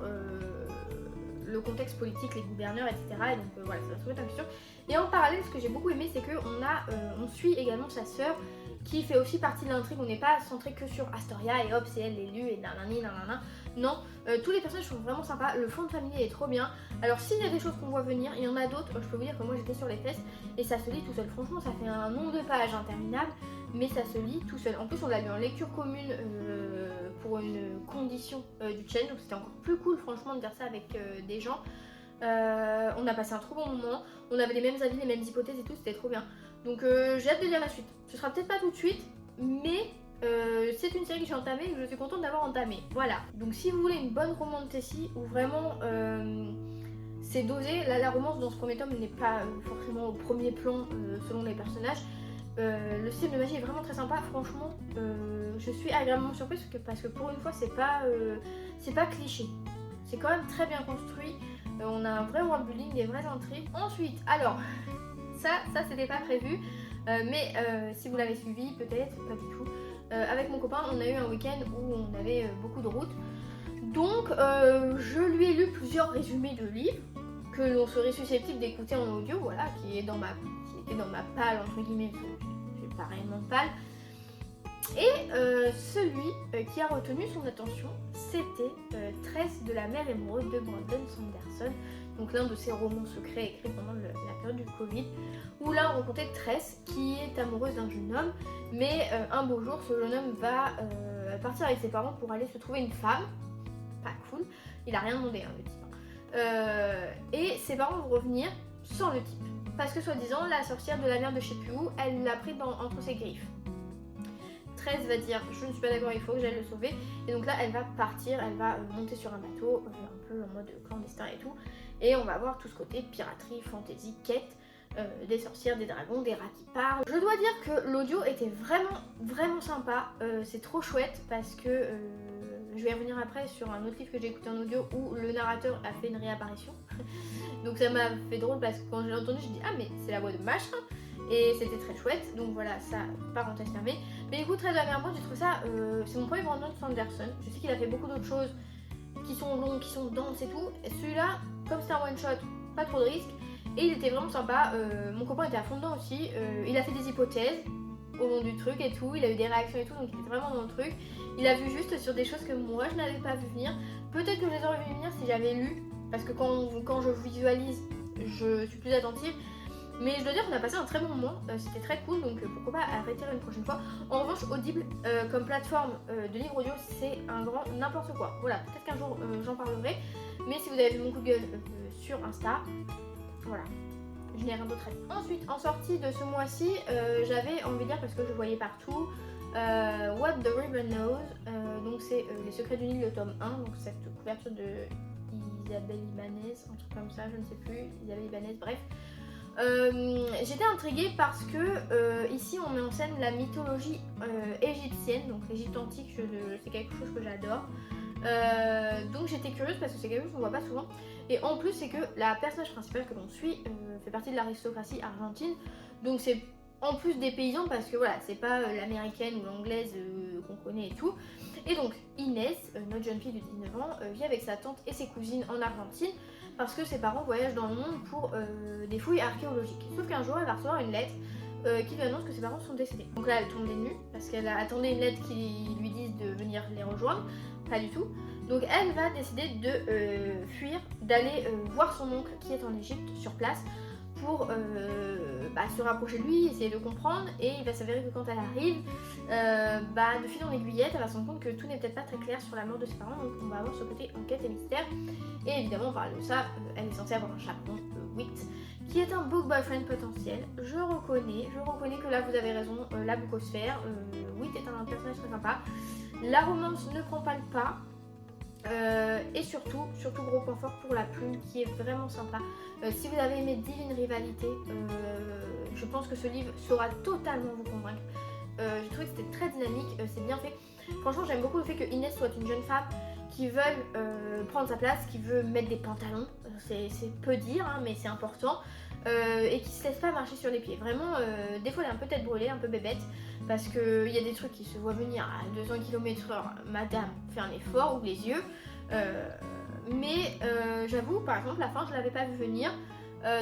le contexte politique, les gouverneurs, etc. Et donc voilà, ça va se remettre en question. Et en parallèle, ce que j'ai beaucoup aimé, c'est qu'on suit également sa sœur qui fait aussi partie de l'intrigue. On n'est pas centré que sur Astoria et hop, c'est elle l'élu et nanani nanana. Non, tous les personnages sont vraiment sympas, le fond de famille est trop bien. Alors s'il y a des choses qu'on voit venir, il y en a d'autres, je peux vous dire que moi j'étais sur les fesses et ça se lit tout seul. Franchement ça fait un nombre de pages interminable, mais ça se lit tout seul. En plus on l'a lu en lecture commune pour une condition du challenge, donc c'était encore plus cool franchement de dire ça avec des gens. On a passé un trop bon moment, on avait les mêmes avis, les mêmes hypothèses et tout, c'était trop bien. Donc j'ai hâte de lire la suite. Ce sera peut-être pas tout de suite, mais c'est une série que j'ai entamée et que je suis contente d'avoir entamée. Voilà. Donc si vous voulez une bonne romance de Tessie où vraiment c'est dosé, là la romance dans ce premier tome n'est pas forcément au premier plan selon les personnages. Le système de magie est vraiment très sympa, franchement je suis agréablement surprise parce que pour une fois c'est pas cliché. C'est quand même très bien construit, on a un vrai world building, des vraies intrigues. Ensuite, alors, ça c'était pas prévu, mais si vous l'avez suivi, peut-être, pas du tout. Avec mon copain, on a eu un week-end où on avait beaucoup de route. Donc, je lui ai lu plusieurs résumés de livres que l'on serait susceptible d'écouter en audio, voilà, qui était dans ma palle, entre guillemets, j'ai pas réellement de palle. Et celui qui a retenu son attention, c'était Tresse de la mer émeraude de Brandon Sanderson. donc l'un de ses romans secrets écrits pendant la période du Covid, où là on rencontrait Tress qui est amoureuse d'un jeune homme, mais un beau jour ce jeune homme va partir avec ses parents pour aller se trouver une femme, pas cool, il a rien demandé le type, et ses parents vont revenir sans le type, parce que soi-disant la sorcière de la mer de je sais plus où, elle l'a pris entre ses griffes. 13 va dire je ne suis pas d'accord, il faut que j'aille le sauver, et donc là elle va partir, elle va monter sur un bateau un peu en mode clandestin et tout, et on va voir tout ce côté piraterie, fantasy, quête, des sorcières, des dragons, des rats qui parlent. Je dois dire que l'audio était vraiment sympa, c'est trop chouette parce que je vais revenir après sur un autre livre que j'ai écouté en audio où le narrateur a fait une réapparition. Donc ça m'a fait drôle parce que quand j'ai entendu, je dis ah mais c'est la voix de machin, et c'était très chouette. Donc voilà, ça, parenthèse fermée. Mais écoute, très agréablement, j'ai trouvé ça, c'est mon premier Brandon Sanderson. Je sais qu'il a fait beaucoup d'autres choses qui sont longues, qui sont denses et tout. Celui-là, comme c'était un one shot, pas trop de risques, et il était vraiment sympa. Mon copain était à fond dedans aussi, il a fait des hypothèses au long du truc et tout, il a eu des réactions et tout, donc il était vraiment dans le truc. Il a vu juste sur des choses que moi je n'avais pas vu venir. Peut-être que je les aurais vu venir si j'avais lu, parce que quand je visualise, je suis plus attentive. Mais je dois dire qu'on a passé un très bon moment, c'était très cool, donc pourquoi pas arrêter une prochaine fois. En revanche, Audible comme plateforme de livre audio, c'est un grand n'importe quoi. Voilà, peut-être qu'un jour j'en parlerai, mais si vous avez vu mon coup de gueule sur Insta, voilà, je n'ai rien d'autre à dire. Ensuite, en sortie de ce mois-ci, j'avais envie de dire, parce que je voyais partout, What the River Knows, donc c'est Les Secrets du Nil, le tome 1, donc cette couverture de Isabelle Ibanez, un truc comme ça, je ne sais plus, Isabelle Ibanez, bref. J'étais intriguée parce que ici on met en scène la mythologie égyptienne, donc l'Égypte antique, c'est quelque chose que j'adore. Donc j'étais curieuse parce que c'est quelque chose qu'on voit pas souvent. Et en plus c'est que la personnage principale que l'on suit fait partie de l'aristocratie argentine. Donc c'est en plus des paysans parce que voilà, c'est pas l'américaine ou l'anglaise qu'on connaît et tout. Et donc Inès, notre jeune fille de 19 ans, vit avec sa tante et ses cousines en Argentine parce que ses parents voyagent dans le monde pour des fouilles archéologiques. Sauf qu'un jour elle va recevoir une lettre qui lui annonce que ses parents sont décédés. Donc là elle tombe des nues parce qu'elle attendait une lettre qui lui dise de venir les rejoindre. Pas du tout. Donc elle va décider de fuir, d'aller voir son oncle qui est en Égypte sur place pour se rapprocher de lui, essayer de comprendre, et il va s'avérer que quand elle arrive, de fil en aiguillette, elle va se rendre compte que tout n'est peut-être pas très clair sur la mort de ses parents, donc on va avoir ce côté enquête et mystère. Et évidemment, on parle de ça, elle est censée avoir un chaperon, Wit, qui est un book boyfriend potentiel. Je reconnais que là vous avez raison, la bookosphère, Wit est un personnage très sympa. La romance ne prend pas le pas. Et surtout gros point fort pour la plume qui est vraiment sympa. Si vous avez aimé Divine Rivalité, je pense que ce livre saura totalement vous convaincre. J'ai trouvé que c'était très dynamique, c'est bien fait. Franchement j'aime beaucoup le fait que Inès soit une jeune femme qui veut prendre sa place, qui veut mettre des pantalons, c'est peu dire hein, mais c'est important. Et qui se laisse pas marcher sur les pieds. Vraiment, des fois elle est un peu tête brûlée, un peu bébête, parce qu'il y a des trucs qui se voient venir à 200 km/h. Madame fait un effort, ouvre les yeux. Mais j'avoue, par exemple, la fin je l'avais pas vu venir,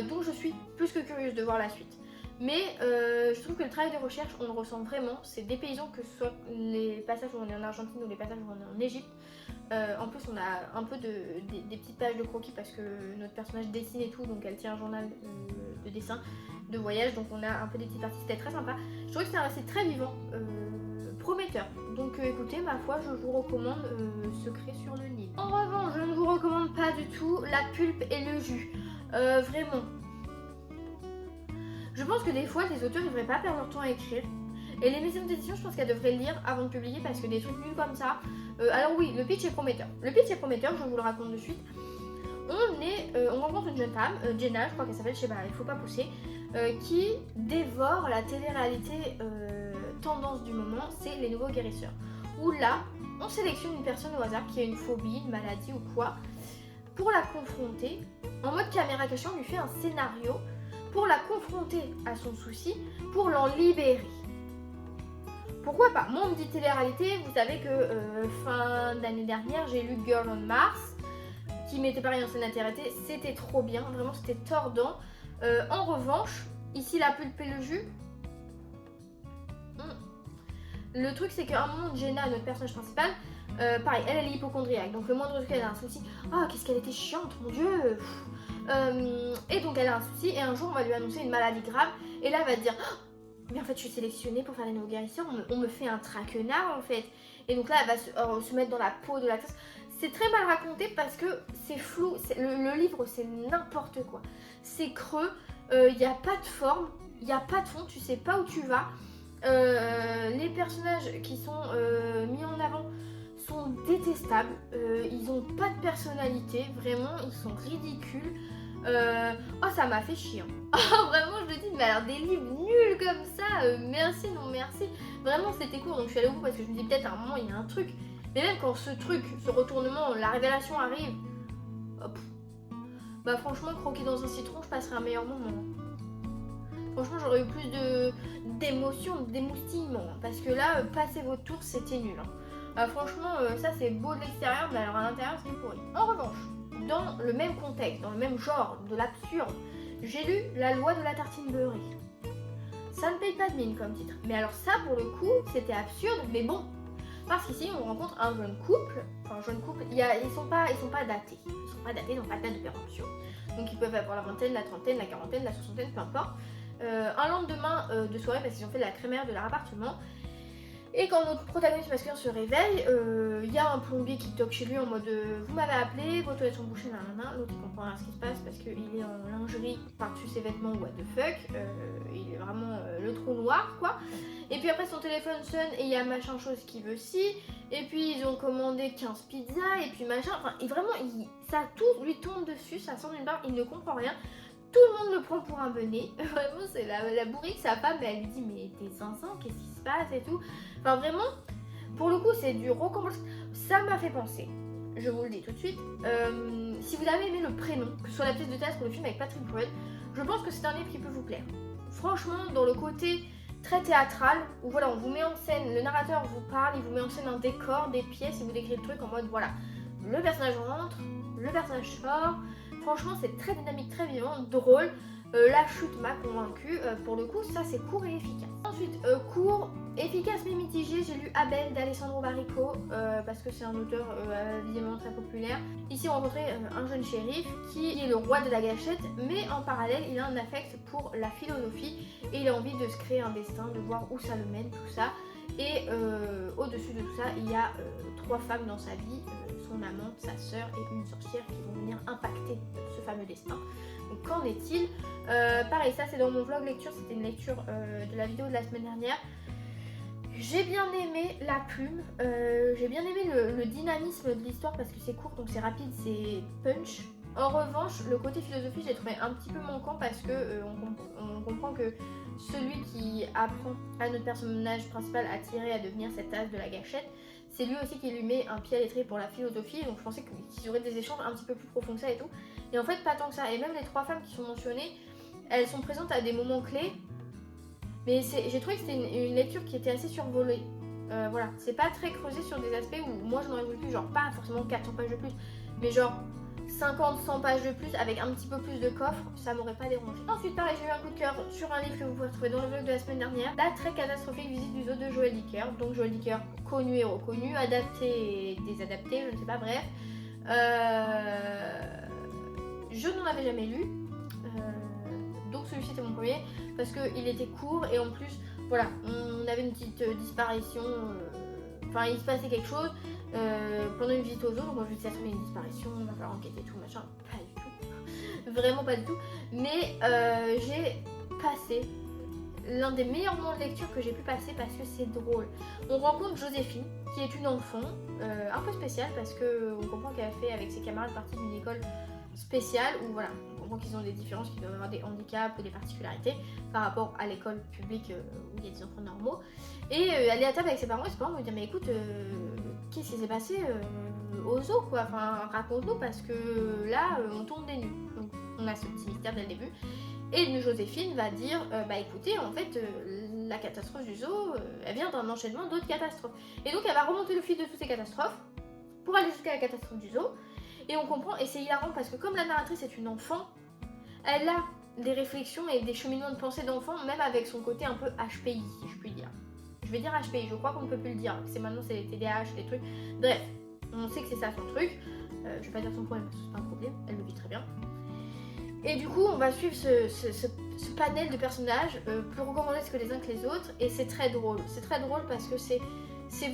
donc je suis plus que curieuse de voir la suite. Mais je trouve que le travail de recherche, on le ressent vraiment. C'est des paysans, que ce soit les passages où on est en Argentine ou les passages où on est en Égypte. En plus on a un peu des petites pages de croquis parce que notre personnage dessine et tout, donc elle tient un journal de dessin, de voyage, donc on a un peu des petites parties, c'était très sympa. Je trouve que c'est un récit très vivant, prometteur. Donc écoutez, ma foi, je vous recommande Secret sur le Nil. En revanche, je ne vous recommande pas du tout La Pulpe et le Jus. Vraiment. Je pense que des fois, les auteurs ne devraient pas perdre leur temps à écrire. Et les maisons d'édition, je pense qu'elles devraient le lire avant de publier parce que des trucs nuls comme ça. Alors oui, le pitch est prometteur. Le pitch est prometteur, je vous le raconte de suite. On rencontre une jeune femme, Jenna, je crois qu'elle s'appelle, je sais pas, il faut pas pousser, qui dévore la télé-réalité tendance du moment, c'est les nouveaux guérisseurs. Où là, on sélectionne une personne au hasard qui a une phobie, une maladie ou quoi, pour la confronter. En mode caméra cachée, on lui fait un scénario pour la confronter à son souci, pour l'en libérer. Pourquoi pas? Moi on me dit télé-réalité, vous savez que fin d'année dernière j'ai lu Girl on Mars, qui m'était pareil en scène intéressée, c'était trop bien, vraiment c'était tordant. En revanche, ici La Pulpe et le Jus, le truc c'est qu'à un moment Jenna, notre personnage principal, pareil, elle est hypochondriaque, donc le moindre truc elle a un souci, ah qu'est-ce qu'elle était chiante, mon dieu. Et donc elle a un souci et un jour on va lui annoncer une maladie grave et là elle va te dire oh, mais en fait je suis sélectionnée pour faire les néo-guérisseurs, on me fait un traquenard en fait. Et donc là elle va se mettre dans la peau de l'actrice. C'est très mal raconté parce que c'est flou, le livre c'est n'importe quoi. C'est creux, il n'y a pas de forme, il n'y a pas de fond, tu sais pas où tu vas. Les personnages qui sont mis en avant sont détestables, ils n'ont pas de personnalité, vraiment ils sont ridicules. Oh ça m'a fait chier. Oh vraiment je le dis, mais alors des livres nuls comme ça, merci non merci. Vraiment c'était court donc je suis allée au bout parce que je me dis peut-être à un moment il y a un truc. Mais même quand ce truc, ce retournement, la révélation arrive, hop, bah franchement croquer dans un citron je passerai un meilleur moment. Franchement j'aurais eu plus d'émotion, d'émoustillement. Parce que là, passer votre tour c'était nul. Franchement ça c'est beau de l'extérieur, mais alors à l'intérieur c'est pourri. En revanche, dans le même contexte, dans le même genre de l'absurde, j'ai lu La loi de la tartine beurrée. Ça ne paye pas de mine comme titre. Mais alors ça pour le coup c'était absurde, mais bon. Parce qu'ici on rencontre un jeune couple, ils sont pas datés. Ils sont pas datés, ils n'ont pas de date de péremption. Donc ils peuvent avoir la vingtaine, la trentaine, la quarantaine, la soixantaine, peu importe. Un lendemain de soirée parce qu'ils ont fait de la crémaillère de leur appartement. Et quand notre protagoniste masculin se réveille, il y a un plombier qui toque chez lui en mode vous m'avez appelé, vos toilettes sont bouchées, nanana. L'autre il comprend rien ce qui se passe parce qu'il est en lingerie par-dessus ses vêtements, what the fuck. Il est vraiment le trou noir quoi. Et puis après son téléphone sonne et il y a machin chose qui veut si. Et puis ils ont commandé 15 pizzas et puis machin. Enfin vraiment ça tout lui tombe dessus, ça sort d'une barre, il ne comprend rien. Tout le monde le prend pour un benet. Vraiment, c'est la bourrique, sa femme, elle lui dit mais t'es 500, qu'est-ce qui se passe et tout. Enfin vraiment, pour le coup, c'est du rocambolesque. Ça m'a fait penser, je vous le dis tout de suite, si vous avez aimé le prénom, que ce soit la pièce de théâtre ou le film avec Patrick Bruel, je pense que c'est un livre qui peut vous plaire. Franchement, dans le côté très théâtral, où voilà, on vous met en scène, le narrateur vous parle, il vous met en scène un décor, des pièces, et vous décrit le truc en mode voilà, le personnage rentre, le personnage sort. Franchement, c'est très dynamique, très vivant, drôle. La chute m'a convaincue. Pour le coup, ça c'est court et efficace. Ensuite, court, efficace mais mitigé, j'ai lu Abel d'Alessandro Barrico parce que c'est un auteur visiblement très populaire. Ici, on rencontrait un jeune shérif qui est le roi de la gâchette, mais en parallèle, il a un affect pour la philosophie et il a envie de se créer un destin, de voir où ça le mène, tout ça. Et au-dessus de tout ça, il y a 3 femmes dans sa vie, son amante, sa sœur et une sorcière qui vont venir impacter ce fameux destin. Donc qu'en est-il? Pareil, ça c'est dans mon vlog lecture, c'était une lecture de la vidéo de la semaine dernière. J'ai bien aimé la plume, j'ai bien aimé le dynamisme de l'histoire parce que c'est court, donc c'est rapide, c'est punch. En revanche, le côté philosophie, j'ai trouvé un petit peu manquant parce que on comprend que celui qui apprend à notre personnage principal à tirer, à devenir cet as de la gâchette, c'est lui aussi qui lui met un pied à l'étrier pour la philosophie. Donc je pensais qu'ils auraient des échanges un petit peu plus profonds que ça et tout. Et en fait, pas tant que ça. Et même les 3 femmes qui sont mentionnées, elles sont présentes à des moments clés. Mais j'ai trouvé que c'était une lecture qui était assez survolée. Voilà, c'est pas très creusé sur des aspects où moi j'en aurais voulu plus, genre pas forcément 400 pages de plus, mais genre 50-100 pages de plus avec un petit peu plus de coffre, ça m'aurait pas dérangé. Ensuite, pareil, j'ai eu un coup de cœur sur un livre que vous pouvez retrouver dans le vlog de la semaine dernière, La très catastrophique visite du zoo de Joël Dicker. Donc Joël Dicker, connu et reconnu, adapté et désadapté, je ne sais pas, bref. Je n'en avais jamais lu, donc celui-ci était mon premier parce qu'il était court et en plus, voilà, on avait une petite disparition, enfin il se passait quelque chose. Pendant une visite aux zoo, donc moi je me disais ça serait une disparition, il va falloir enquêter tout machin, pas du tout, vraiment pas du tout, mais j'ai passé l'un des meilleurs moments de lecture que j'ai pu passer parce que c'est drôle. On rencontre Joséphine qui est une enfant un peu spéciale parce qu'on comprend qu'elle a fait avec ses camarades partie d'une école spéciale où voilà, on comprend qu'ils ont des différences, qu'ils doivent avoir des handicaps ou des particularités par rapport à l'école publique où il y a des enfants normaux. Et elle est à table avec ses parents et ses parents vont lui dire mais écoute, qu'est-ce qui s'est passé au zoo quoi, enfin raconte-nous parce que là on tombe des nues. Donc on a ce petit mystère dès le début. Et Joséphine va dire bah écoutez en fait la catastrophe du zoo elle vient d'un enchaînement d'autres catastrophes. Et donc elle va remonter le fil de toutes ces catastrophes pour aller jusqu'à la catastrophe du zoo. Et on comprend, et c'est hilarant parce que comme la narratrice est une enfant, elle a des réflexions et des cheminements de pensée d'enfant, même avec son côté un peu HPI, si je puis dire. Je vais dire HPI, je crois qu'on ne peut plus le dire, maintenant c'est les TDAH, les trucs. Bref, on sait que c'est ça son truc. Je vais pas dire son problème parce que c'est pas un problème, elle le vit très bien. Et du coup, on va suivre ce panel de personnages, plus recommandables que les uns que les autres, et c'est très drôle. C'est très drôle parce que c'est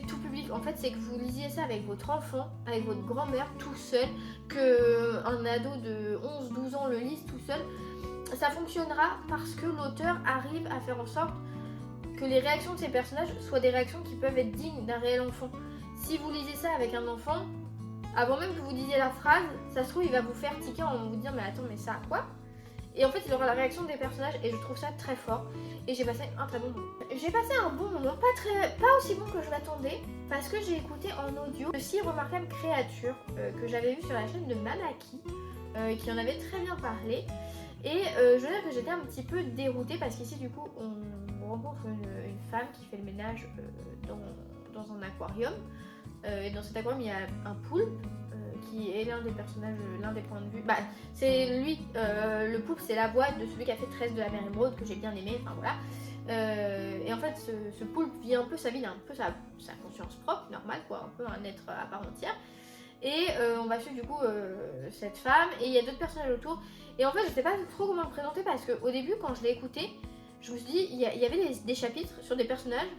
tout public. En fait, c'est que vous lisiez ça avec votre enfant, avec votre grand-mère, tout seul, qu'un ado de 11-12 ans le lise tout seul. Ça fonctionnera parce que l'auteur arrive à faire en sorte que les réactions de ces personnages soient des réactions qui peuvent être dignes d'un réel enfant. Si vous lisez ça avec un enfant, avant même que vous disiez la phrase, ça se trouve il va vous faire tiquer en vous dire mais attends mais ça quoi? Et en fait il aura la réaction des personnages et je trouve ça très fort et j'ai passé un très bon moment. J'ai passé un bon moment, pas aussi bon que je l'attendais parce que j'ai écouté en audio de 6 remarquables créatures que j'avais vu sur la chaîne de Mamaki qui en avait très bien parlé. Et je veux dire que j'étais un petit peu déroutée parce qu'ici du coup on rencontre une femme qui fait le ménage dans un aquarium. Et dans cet aquarium il y a un poulpe qui est l'un des personnages, l'un des points de vue. Bah c'est lui, le poulpe c'est la voix de celui qui a fait 13 de la mer émeraude que j'ai bien aimé, enfin voilà. Et en fait ce poulpe vit un peu sa vie, il a un peu sa conscience propre, normal quoi, un peu un être à part entière. Et on va suivre du coup cette femme et il y a d'autres personnages autour. Et en fait je sais pas trop comment le présenter parce qu'au début quand je l'ai écouté, je me suis dit il y avait des chapitres sur des personnages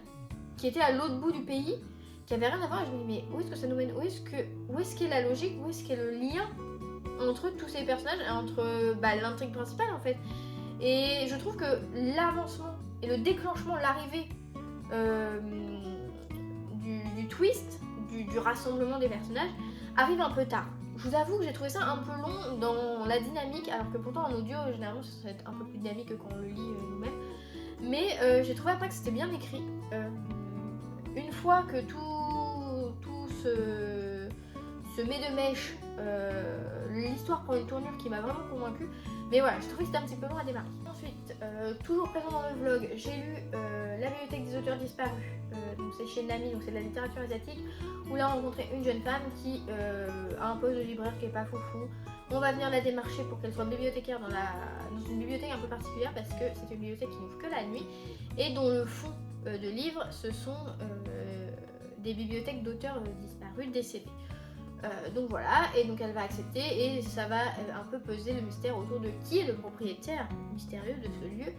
qui étaient à l'autre bout du pays, qui avaient rien à voir et je me dis mais où est-ce que ça nous mène, où est-ce qu'est la logique, où est-ce qu'est le lien entre tous ces personnages et entre l'intrigue principale en fait. Et je trouve que l'avancement et le déclenchement, l'arrivée du twist, du rassemblement des personnages arrive un peu tard. Je vous avoue que j'ai trouvé ça un peu long dans la dynamique, alors que pourtant en audio, généralement, ça serait un peu plus dynamique que quand on le lit nous-mêmes. Mais j'ai trouvé après que c'était bien écrit. Une fois que tout se met de mèche, l'histoire prend une tournure qui m'a vraiment convaincue. Mais voilà, je trouvais que c'était un petit peu long à démarrer. Ensuite, toujours présent dans le vlog, j'ai lu La bibliothèque des auteurs disparus. Donc c'est chez Nami, donc c'est de la littérature asiatique, où là on rencontrait une jeune femme qui a un poste de libraire qui est pas foufou. On va venir la démarcher pour qu'elle soit bibliothécaire dans une bibliothèque un peu particulière parce que c'est une bibliothèque qui n'ouvre que la nuit et dont le fond de livres ce sont des bibliothèques d'auteurs disparus, décédés. Donc voilà, et donc elle va accepter et ça va un peu peser le mystère autour de qui est le propriétaire mystérieux de ce lieu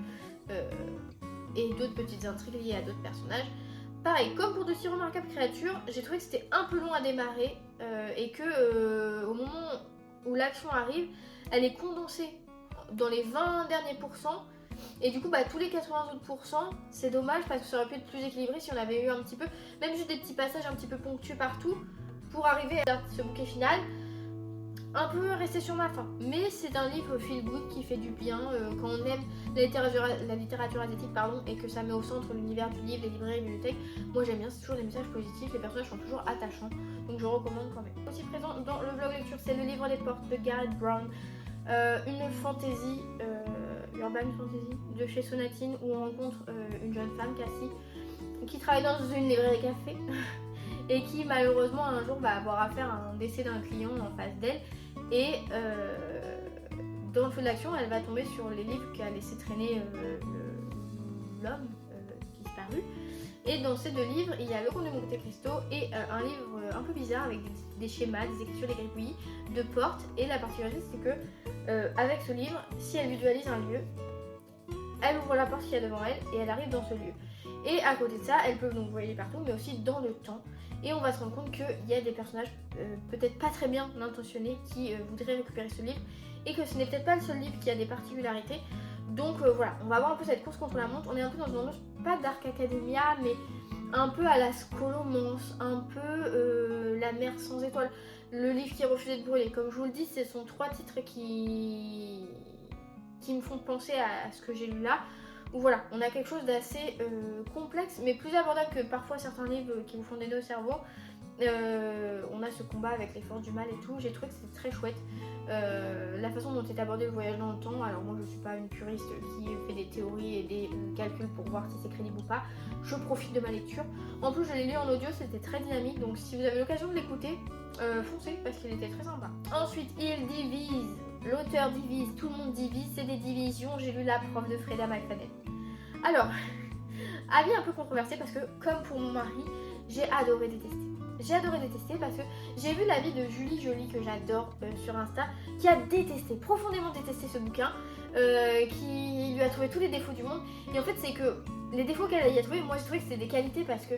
et d'autres petites intrigues liées à d'autres personnages. Pareil, comme pour de si remarquables créatures, j'ai trouvé que c'était un peu long à démarrer et que au moment où l'action arrive, elle est condensée dans les 20 derniers pourcents et du coup tous les 80 autres pourcents, c'est dommage parce que ça aurait pu être plus équilibré si on avait eu un petit peu, même juste des petits passages un petit peu ponctués partout pour arriver à ce bouquet final, un peu resté sur ma faim. Mais c'est un livre feel good qui fait du bien quand on aime la littérature asiatique et que ça met au centre l'univers du livre, des librairies, des bibliothèques. Moi j'aime bien, c'est toujours des messages positifs, les personnages sont toujours attachants, donc je recommande quand même. Aussi présent dans le vlog lecture, c'est Le Livre des Portes de Garrett Brown, une fantasy, urban fantasy de chez Sonatine où on rencontre une jeune femme, Cassie, qui travaille dans une librairie café. Et qui malheureusement un jour va avoir affaire à un décès d'un client en face d'elle et dans le feu de l'action elle va tomber sur les livres qu'a laissé traîner l'homme disparu et dans ces deux livres il y a Le Comte de Monte Cristo et un livre un peu bizarre avec des schémas, des écritures, des gribouillis de portes et la particularité c'est que avec ce livre si elle visualise un lieu elle ouvre la porte qu'il y a devant elle et elle arrive dans ce lieu. Et à côté de ça, elle peut donc voyager partout, mais aussi dans le temps. Et on va se rendre compte qu'il y a des personnages peut-être pas très bien intentionnés qui voudraient récupérer ce livre. Et que ce n'est peut-être pas le seul livre qui a des particularités. Donc voilà, on va avoir un peu cette course contre la montre. On est un peu dans une ambiance, pas Dark Academia, mais un peu à la Scholomance, un peu La mer sans étoiles. Le livre qui refusait de brûler. Comme je vous le dis, ce sont 3 titres qui me font penser à ce que j'ai lu là. Où voilà, on a quelque chose d'assez complexe, mais plus abordable que parfois certains livres qui vous font des nœuds au cerveau. On a ce combat avec les forces du mal et tout, j'ai trouvé que c'était très chouette. La façon dont est abordé le voyage dans le temps, alors moi je suis pas une puriste qui fait des théories et des calculs pour voir si c'est crédible ou pas, je profite de ma lecture. En plus je l'ai lu en audio, c'était très dynamique, donc si vous avez l'occasion de l'écouter, foncez parce qu'il était très sympa. Ensuite il divise. L'auteur divise, tout le monde divise, c'est des divisions. J'ai lu La prof de Freda McFadden. Alors, avis un peu controversé parce que, comme pour mon mari, j'ai adoré détester. J'ai adoré détester parce que j'ai vu l'avis de Julie Jolie que j'adore sur Insta qui a détesté, profondément détesté ce bouquin, qui lui a trouvé tous les défauts du monde. Et en fait c'est que les défauts qu'elle y a trouvé, moi j'ai trouvé que c'était des qualités parce que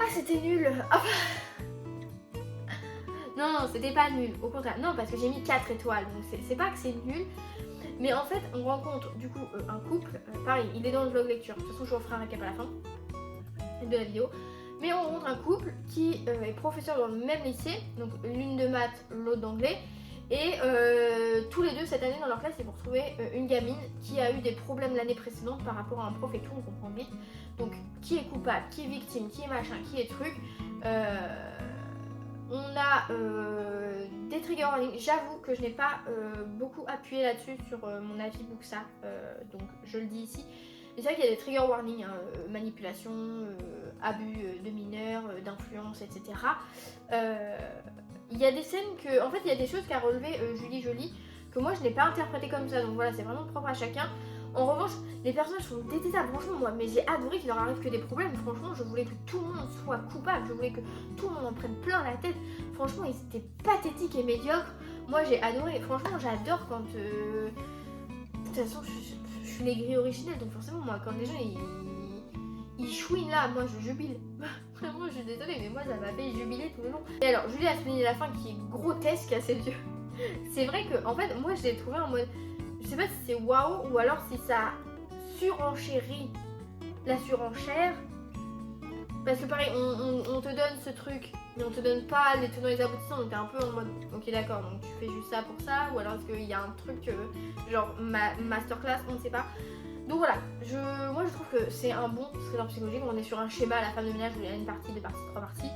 c'était nul. Non, c'était pas nul, au contraire. Non, parce que j'ai mis 4 étoiles, donc c'est pas que c'est nul. Mais en fait, on rencontre du coup un couple, pareil, il est dans le vlog lecture. De toute façon, je vous referai un récap à la fin de la vidéo. Mais on rencontre un couple qui est professeur dans le même lycée, donc l'une de maths, l'autre d'anglais. Et tous les deux cette année dans leur classe, c'est pour trouver une gamine qui a eu des problèmes l'année précédente par rapport à un prof et tout, on comprend vite. Donc qui est coupable, qui est victime, qui est machin, qui est truc. On a des trigger warnings. J'avoue que je n'ai pas beaucoup appuyé là-dessus sur mon avis Booksa, donc je le dis ici. Mais c'est vrai qu'il y a des trigger warnings, hein, manipulation, abus de mineurs, d'influence, etc. Il y a des scènes que, en fait, il y a des choses qu'a relevé Julie Jolie que moi je n'ai pas interprété comme ça. Donc voilà, c'est vraiment propre à chacun. En revanche, les personnages sont détestables, franchement, moi, mais j'ai adoré qu'il leur arrive que des problèmes. Franchement, je voulais que tout le monde soit coupable, je voulais que tout le monde en prenne plein la tête. Franchement, ils étaient pathétiques et médiocres. Moi, j'ai adoré. Franchement, j'adore quand. De toute façon, je suis l'aigri originelle, donc forcément, moi, quand les gens ils chouinent là, moi, je jubile. Vraiment, je suis désolée, mais moi, ça m'a fait jubiler tout le long. Et alors, Julie a souligné la fin qui est grotesque à ses yeux. C'est vrai que, en fait, moi, je l'ai trouvé en mode. Je sais pas si c'est waouh ou alors si ça surenchérit la surenchère. Parce que pareil, on te donne ce truc, mais on te donne pas les tenants et les aboutissants. Donc t'es un peu en mode, ok d'accord, donc tu fais juste ça pour ça. Ou alors est-ce qu'il y a un truc, genre masterclass, on ne sait pas. Donc voilà, moi je trouve que c'est un bon thriller psychologique. On est sur un schéma à la femme de ménage où il y a une partie, deux parties, trois parties.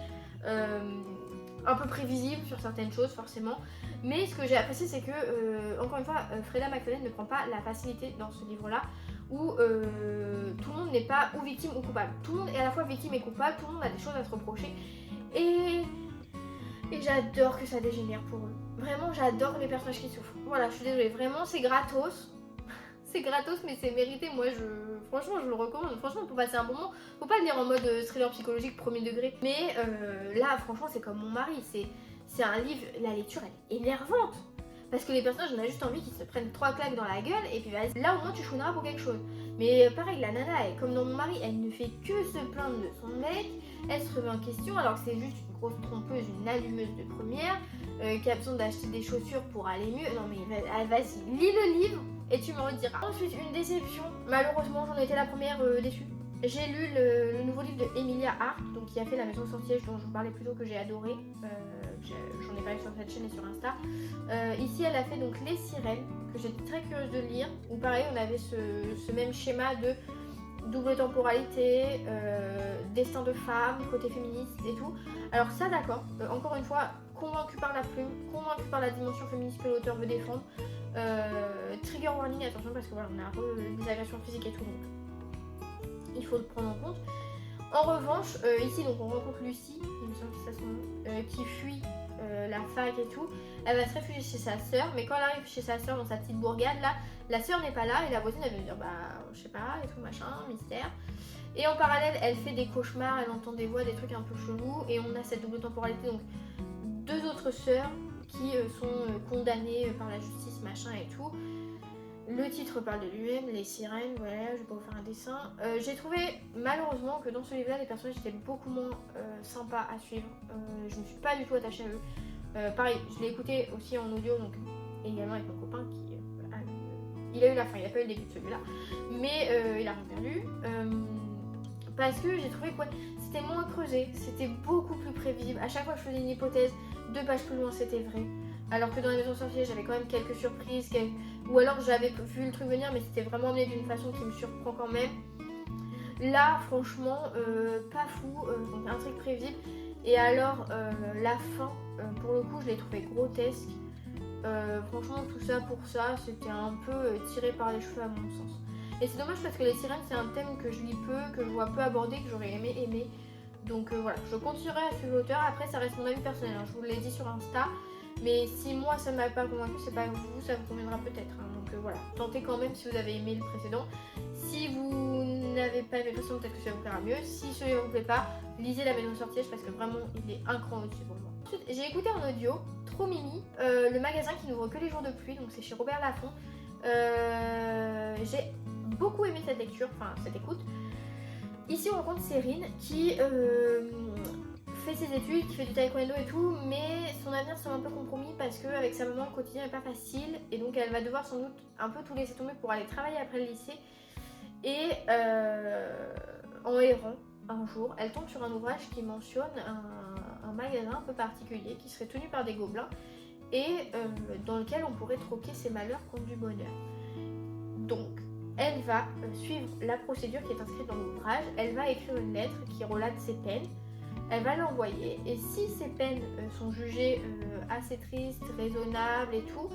Un peu prévisible sur certaines choses forcément, mais ce que j'ai apprécié c'est que encore une fois Freda McFadden ne prend pas la facilité dans ce livre là où tout le monde n'est pas ou victime ou coupable, tout le monde est à la fois victime et coupable, tout le monde a des choses à se reprocher et j'adore que ça dégénère pour eux, vraiment j'adore les personnages qui souffrent, voilà je suis désolée, vraiment c'est gratos. C'est gratos mais c'est mérité, moi franchement je le recommande, franchement pour passer un bon moment, faut pas le lire en mode thriller psychologique premier degré, mais là franchement c'est comme mon mari, c'est un livre, la lecture elle est énervante, parce que les personnages on a juste envie qu'ils se prennent 3 claques dans la gueule et puis vas-y, là au moins tu chouineras pour quelque chose. Mais pareil la nana, comme dans mon mari, elle ne fait que se plaindre de son mec, elle se remet en question alors que c'est juste une grosse trompeuse, une allumeuse de première, qui a besoin d'acheter des chaussures pour aller mieux, non mais vas-y, lis le livre et tu me rediras. Ensuite, une déception. Malheureusement, j'en étais la première déçue. J'ai lu le nouveau livre de Emilia Hart, donc qui a fait La Maison Sorcière dont je vous parlais plus tôt, que j'ai adoré. J'en ai parlé sur cette chaîne et sur Insta. Ici, elle a fait donc Les Sirènes, que j'étais très curieuse de lire. Où pareil, on avait ce même schéma de double temporalité, destin de femme, côté féministe et tout. Alors ça, d'accord. Encore une fois, convaincue par la plume, convaincue par la dimension féministe que l'auteur veut défendre. Trigger warning, attention parce que voilà, on a un peu des agressions physiques et tout, donc il faut le prendre en compte. En revanche, ici donc on rencontre Lucie, il me semble que c'est ça son nom, qui fuit la fac et tout. Elle va se réfugier chez sa sœur, mais quand elle arrive chez sa sœur dans sa petite bourgade là, la sœur n'est pas là et la voisine elle veut dire bah je sais pas et tout machin, mystère. Et en parallèle elle fait des cauchemars, elle entend des voix, des trucs un peu chelous et on a cette double temporalité, donc 2 autres sœurs qui sont condamnées par la justice machin et tout. Le titre parle de lui-même, les sirènes, voilà, je vais pas vous faire un dessin. J'ai trouvé malheureusement que dans ce livre-là, les personnages étaient beaucoup moins sympas à suivre. Je ne suis pas du tout attachée à eux. Pareil, je l'ai écouté aussi en audio, donc également avec mon copain qui... il a eu la fin, il a pas eu le début de celui-là, mais il a rien perdu. Parce que j'ai trouvé que c'était moins creusé, c'était beaucoup plus prévisible. À chaque fois que je faisais une hypothèse, 2 pages plus loin c'était vrai. Alors que dans La Maison Sorcière, j'avais quand même quelques surprises, ou alors j'avais vu le truc venir, mais c'était vraiment amené d'une façon qui me surprend quand même. Là, franchement, pas fou, donc un truc prévisible. Et alors, la fin, pour le coup, je l'ai trouvé grotesque. Franchement, tout ça pour ça, c'était un peu tiré par les cheveux à mon sens. Et c'est dommage parce que les sirènes, c'est un thème que je lis peu, que je vois peu abordé, que j'aurais aimé aimer. Donc voilà, je continuerai à suivre l'auteur. Après, ça reste mon avis personnel, hein. Je vous l'ai dit sur Insta. Mais si moi ça ne m'a pas convaincu, c'est pas vous, ça vous conviendra peut-être. Hein. Donc voilà, tentez quand même si vous avez aimé le précédent. Si vous n'avez pas aimé le précédent, peut-être que ça vous plaira mieux. Si celui-là vous plaît pas, lisez La Maison Sorcière parce que vraiment il est un cran au-dessus pour moi. Ensuite, j'ai écouté en audio Trop Mimi, le magasin qui n'ouvre que les jours de pluie, donc c'est chez Robert Laffont. J'ai beaucoup aimé cette lecture, enfin cette écoute. Ici on rencontre Cérine qui fait ses études, qui fait du taekwondo et tout, mais son avenir semble un peu compromis parce qu'avec sa maman le quotidien n'est pas facile et donc elle va devoir sans doute un peu tout laisser tomber pour aller travailler après le lycée. Et en errant un jour, elle tombe sur un ouvrage qui mentionne un magasin un peu particulier qui serait tenu par des gobelins et dans lequel on pourrait troquer ses malheurs contre du bonheur. Donc elle va suivre la procédure qui est inscrite dans l'ouvrage, elle va écrire une lettre qui relate ses peines, elle va l'envoyer et si ces peines sont jugées assez tristes, raisonnables et tout,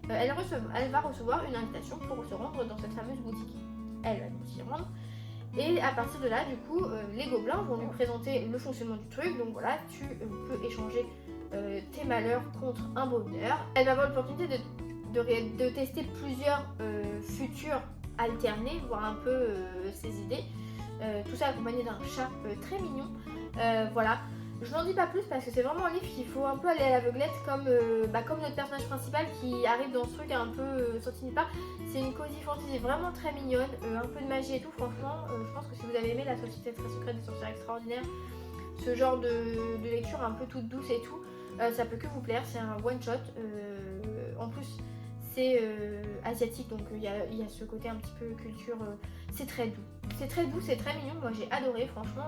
elle va recevoir une invitation pour se rendre dans cette fameuse boutique. Elle va donc s'y rendre et à partir de là du coup les gobelins vont lui présenter le fonctionnement du truc, donc voilà, tu peux échanger tes malheurs contre un bonheur. Elle va avoir l'opportunité de tester plusieurs futurs alternés, voir un peu ses idées, tout ça accompagné d'un chat très mignon. Voilà, je n'en dis pas plus parce que c'est vraiment un livre qu'il faut un peu aller à l'aveuglette comme notre personnage principal qui arrive dans ce truc un peu sorti nulle part. C'est une cosy fantasy vraiment très mignonne, un peu de magie et tout. Franchement, je pense que si vous avez aimé La Société très secrète des sorcières extraordinaires, ce genre de lecture un peu toute douce et tout, ça peut que vous plaire. C'est un one shot, en plus c'est asiatique, donc il y a ce côté un petit peu culture, c'est très doux, c'est très mignon, moi j'ai adoré franchement,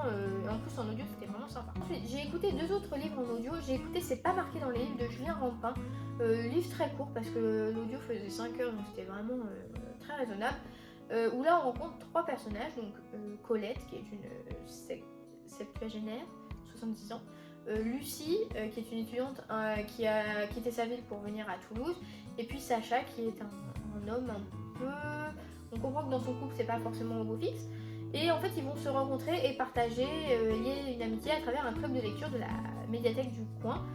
en plus en audio c'était vraiment sympa. Ensuite j'ai écouté 2 autres livres en audio, j'ai écouté C'est pas marqué dans les livres de Julien Rampin, livre très court parce que l'audio faisait 5 heures donc c'était vraiment très raisonnable, où là on rencontre 3 personnages, donc Colette qui est une septuagénaire, 70 ans, Lucie qui est une étudiante qui a quitté sa ville pour venir à Toulouse, et puis Sacha qui est un homme un peu... On comprend que dans son couple c'est pas forcément au beau fixe, et en fait ils vont se rencontrer et partager, lier une amitié à travers un club de lecture de la médiathèque du coin.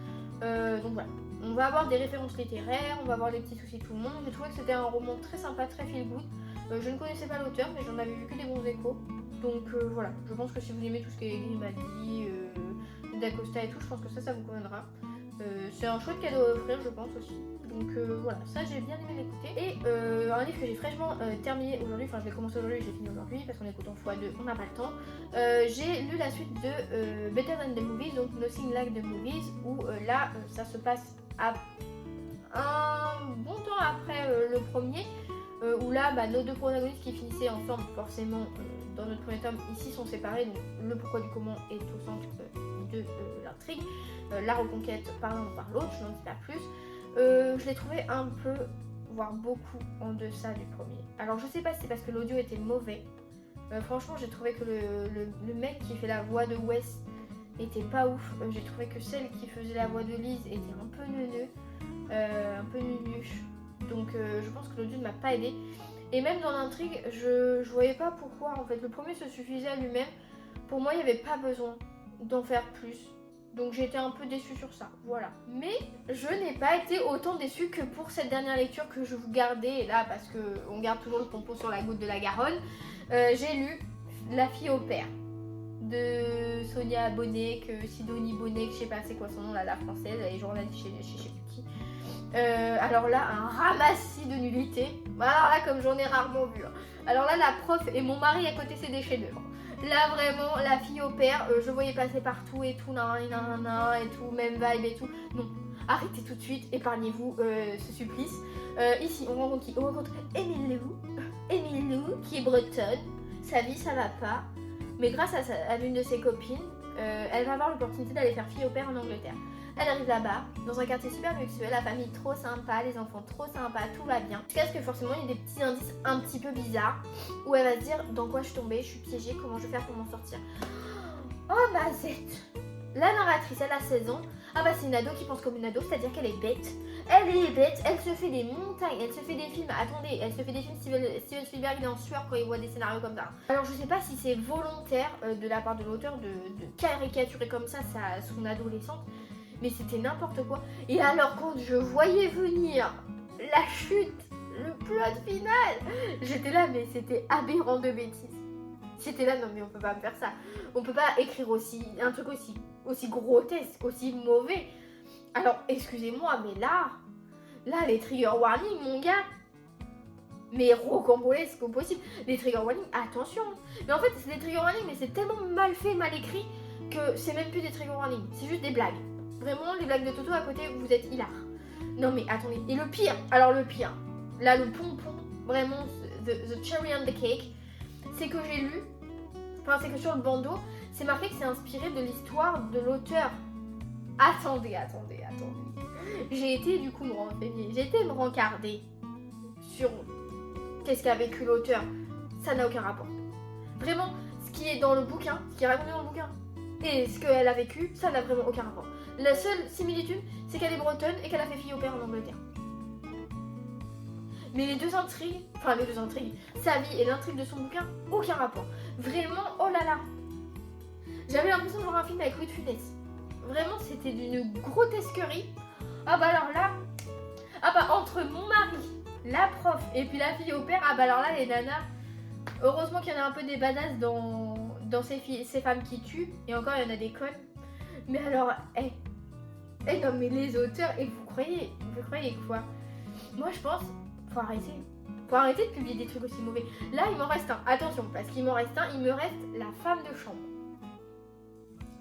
Donc voilà, on va avoir des références littéraires, on va avoir les petits soucis de tout le monde. J'ai trouvé que c'était un roman très sympa, très feel good. Je ne connaissais pas l'auteur mais j'en avais vu que des bons échos, donc voilà, je pense que si vous aimez tout ce qui est Grimaldi, d'Acosta et tout, je pense que ça vous conviendra. C'est un chouette cadeau à offrir je pense aussi, donc voilà, ça j'ai bien aimé l'écouter. Et un livre que j'ai fraîchement terminé aujourd'hui, enfin je l'ai commencé aujourd'hui et j'ai fini aujourd'hui parce qu'on écoute en x2, on n'a pas le temps. J'ai lu la suite de Better Than the Movies, donc Nothing Like the Movies, où là ça se passe à un bon temps après le premier, où là nos 2 protagonistes qui finissaient ensemble forcément dans notre premier tome ici sont séparés, donc le pourquoi du comment est au centre de l'intrigue. La reconquête par l'un ou par l'autre, je n'en dis pas plus. Je l'ai trouvé un peu, voire beaucoup en deçà du premier. Alors je sais pas si c'est parce que l'audio était mauvais. Franchement j'ai trouvé que le mec qui fait la voix de Wes était pas ouf. J'ai trouvé que celle qui faisait la voix de Lise était un peu neuneux, un peu nunuche. Donc je pense que l'audio ne m'a pas aidé. Et même dans l'intrigue, je voyais pas pourquoi en fait. Le premier se suffisait à lui-même. Pour moi il n'y avait pas besoin d'en faire plus. Donc j'ai été un peu déçue sur ça, voilà. Mais je n'ai pas été autant déçue que pour cette dernière lecture que je vous gardais là, parce qu'on garde toujours le pompon sur la goutte de la Garonne. J'ai lu La fille au père de Sonia Bonnet, Sidonie Bonnet, que je sais pas c'est quoi son nom là, la française, elle est journaliste chez je sais plus qui. Alors là, un ramassis de nullité. Alors là, comme j'en ai rarement vu. Alors là, la prof et mon mari à côté, c'est des chefs-d'œuvre. Là, vraiment, La fille au père, je voyais passer partout et tout, nanana et tout, même vibe et tout. Non, arrêtez tout de suite, épargnez-vous ce supplice. Ici, on rencontre qui? On rencontre Émilou, qui est bretonne. Sa vie, ça va pas. Mais grâce à l'une de ses copines, elle va avoir l'opportunité d'aller faire fille au père en Angleterre. Elle arrive là-bas, dans un quartier super luxueux, la famille trop sympa, les enfants trop sympas, tout va bien. Jusqu'à ce que forcément il y ait des petits indices un petit peu bizarres, où elle va se dire dans quoi je suis tombée, je suis piégée, comment je vais faire pour m'en sortir. Oh ma zette. La narratrice, elle a 16 ans. Ah bah c'est une ado qui pense comme une ado, c'est-à-dire qu'elle est bête. Elle est bête, elle se fait des montagnes, elle se fait des films, attendez, elle se fait des films, Steven Spielberg il est en sueur quand il voit des scénarios comme ça. Alors je sais pas si c'est volontaire de la part de l'auteur de caricaturer comme ça son adolescente, mais c'était n'importe quoi. Et alors quand je voyais venir la chute, le plot final, j'étais là mais c'était aberrant de bêtises. J'étais là, non mais on peut pas me faire ça. On peut pas écrire un truc aussi grotesque, aussi mauvais. Alors, excusez-moi, mais là, les trigger warnings, mon gars, mais rocambolesque au possible. Les trigger warnings, attention. Mais en fait, c'est des trigger warnings, mais c'est tellement mal fait, mal écrit, que c'est même plus des trigger warnings. C'est juste des blagues. Vraiment, les blagues de Toto à côté, vous êtes hilar. Non mais attendez, et le pire, là le pompon, vraiment, the cherry on the cake, c'est que j'ai lu, enfin c'est que sur le bandeau, c'est marqué que c'est inspiré de l'histoire de l'auteur. Attendez. J'ai été du coup me renseigner, j'ai été me rencarder sur qu'est-ce qu'a vécu l'auteur. Ça n'a aucun rapport. Vraiment, ce qui est dans le bouquin, ce qui est raconté dans le bouquin, et ce qu'elle a vécu, ça n'a vraiment aucun rapport. La seule similitude, c'est qu'elle est bretonne et qu'elle a fait fille au père en Angleterre. Mais les deux intrigues, sa vie et l'intrigue de son bouquin, aucun rapport. Vraiment, oh là là. J'avais l'impression de voir un film avec Louis de Funès. Vraiment, c'était d'une grotesquerie. Ah bah alors là, entre mon mari, la prof et puis la fille au père, ah bah alors là, les nanas, heureusement qu'il y en a un peu des badass dans ces femmes qui tuent, et encore il y en a des connes. Mais alors, non mais les auteurs, et vous croyez quoi? Moi je pense, faut arrêter de publier des trucs aussi mauvais. Là il m'en reste un, attention, parce qu'il m'en reste un, il me reste la femme de chambre.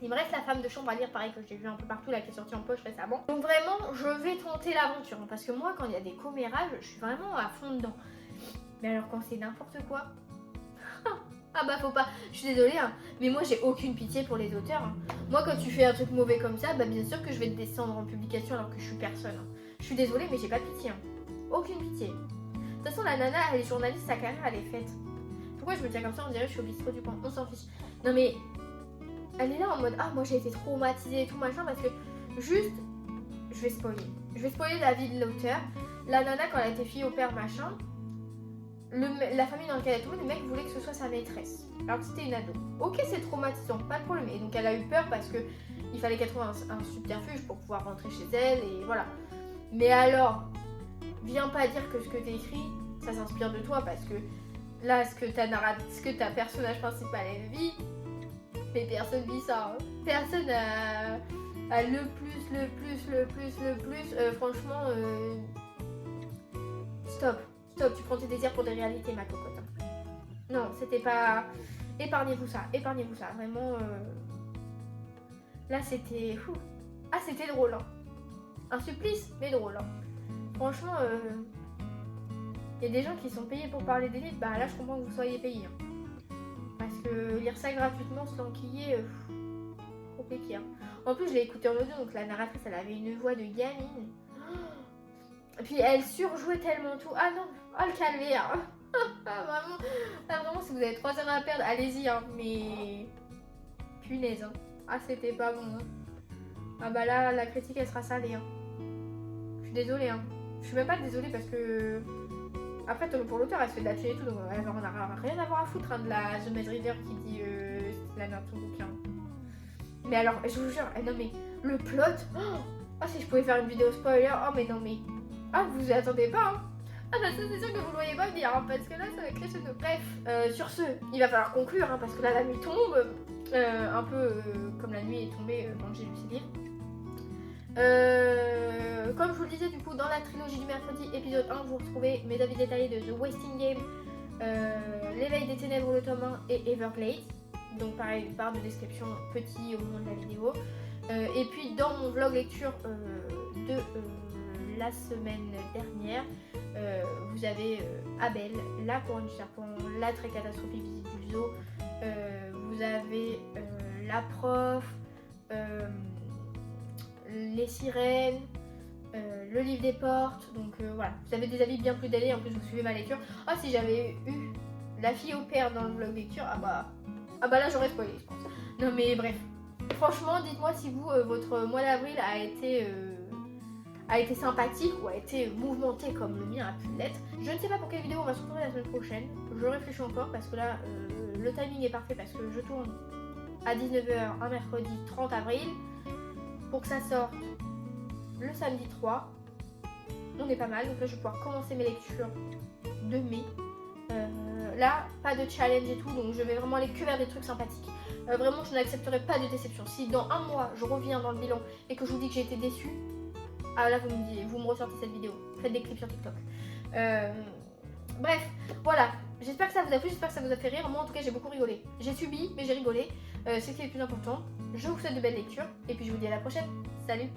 Il me reste la femme de chambre à lire, pareil que j'ai vu un peu partout, là qui est sortie en poche récemment. Donc vraiment, je vais tenter l'aventure, hein, parce que moi quand il y a des commérages, je suis vraiment à fond dedans. Mais alors quand c'est n'importe quoi, ah bah faut pas, je suis désolée, hein, mais moi j'ai aucune pitié pour les auteurs. Hein. Moi quand tu fais un truc mauvais comme ça, bah bien sûr que je vais te descendre en publication alors que je suis personne. Hein. Je suis désolée mais j'ai pas de pitié. Hein. Aucune pitié. De toute façon la nana, elle est journaliste, sa carrière elle est faite. Pourquoi je me tiens comme ça, on dirait que je suis au bistrot du coin, on s'en fiche. Non mais, elle est là en mode, ah moi j'ai été traumatisée et tout machin parce que juste, je vais spoiler la vie de l'auteur. La nana quand elle a été fille au père machin, la famille dans laquelle elle est tombée, le mec voulait que ce soit sa maîtresse, alors que c'était une ado. Ok, c'est traumatisant, pas de problème. Et donc elle a eu peur parce que il fallait qu'elle trouve un subterfuge pour pouvoir rentrer chez elle et voilà. Mais alors, viens pas dire que ce que t'écris, ça s'inspire de toi parce que là, ce que ta personnage principal elle vit, mais personne vit ça. Hein. Personne a le plus. Franchement, stop. Stop, tu prends tes désirs pour des réalités, ma cocotte. Non, c'était pas... Épargnez-vous ça. Vraiment, là, c'était... Ah, c'était drôle. Hein. Un supplice, mais drôle. Hein. Franchement, y a des gens qui sont payés pour parler des livres. Bah là, je comprends que vous soyez payés. Hein. Parce que lire ça gratuitement, se l'enquiller, compliqué. Hein. En plus, je l'ai écouté en audio, donc la narratrice, elle avait une voix de gamine. Et puis elle surjouait tellement tout. Ah non, oh le calvaire. Vraiment, si vous avez 3 heures à perdre, allez-y. Hein. Mais punaise. Hein. Ah, c'était pas bon. Hein. Ah bah là, la critique, elle sera salée. Hein. Je suis désolée. Hein. Je suis même pas désolée parce que... Après, pour l'auteur, elle se fait de la thune et tout. Donc elle en a rien à voir à foutre hein, de la The Maze Reader qui dit c'est la merde de ton bouquin. Mais alors, je vous jure, non mais le plot... Oh, si je pouvais faire une vidéo spoiler. Oh mais non mais... Ah, vous y attendez pas, hein. Ah bah ça c'est sûr que vous le voyez pas venir, hein, parce que là ça va crescendo. Bref, sur ce, il va falloir conclure, hein, parce que là la nuit tombe, un peu comme la nuit est tombée quand j'ai lu ces livres. Comme je vous le disais du coup, dans la trilogie du mercredi, épisode 1, vous retrouvez mes avis détaillés de The Wasting Game, L'éveil des ténèbres, le tome 1 et Everglades. Donc pareil, une barre de description petit au moment de la vidéo. Et puis dans mon vlog lecture de... la semaine dernière, vous avez Abel, la couronne du serpent, la très catastrophique visite du zoo, vous avez la prof, les sirènes, le livre des portes, donc voilà, vous avez des avis bien plus détaillés, en plus vous suivez ma lecture. Ah si j'avais eu la fille au père dans le vlog lecture, ah bah là j'aurais spoilé je pense. Non mais bref, franchement dites-moi si vous, votre mois d'avril a été sympathique ou a été mouvementé comme le mien a pu l'être. Je ne sais pas pour quelle vidéo on va se retrouver la semaine prochaine. Je réfléchis encore parce que là, le timing est parfait parce que je tourne à 19h un mercredi 30 avril. Pour que ça sorte le samedi 3. On est pas mal, donc là je vais pouvoir commencer mes lectures de mai. Là, pas de challenge et tout, donc je vais vraiment aller que vers des trucs sympathiques. Vraiment, je n'accepterai pas de déception. Si dans un mois, je reviens dans le bilan et que je vous dis que j'ai été déçue, ah là, vous me ressortez cette vidéo. Faites des clips sur TikTok. Bref, voilà. J'espère que ça vous a plu, j'espère que ça vous a fait rire. Moi, en tout cas, j'ai beaucoup rigolé. J'ai subi, mais j'ai rigolé. C'est ce qui est le plus important. Je vous souhaite de belles lectures. Et puis, je vous dis à la prochaine. Salut!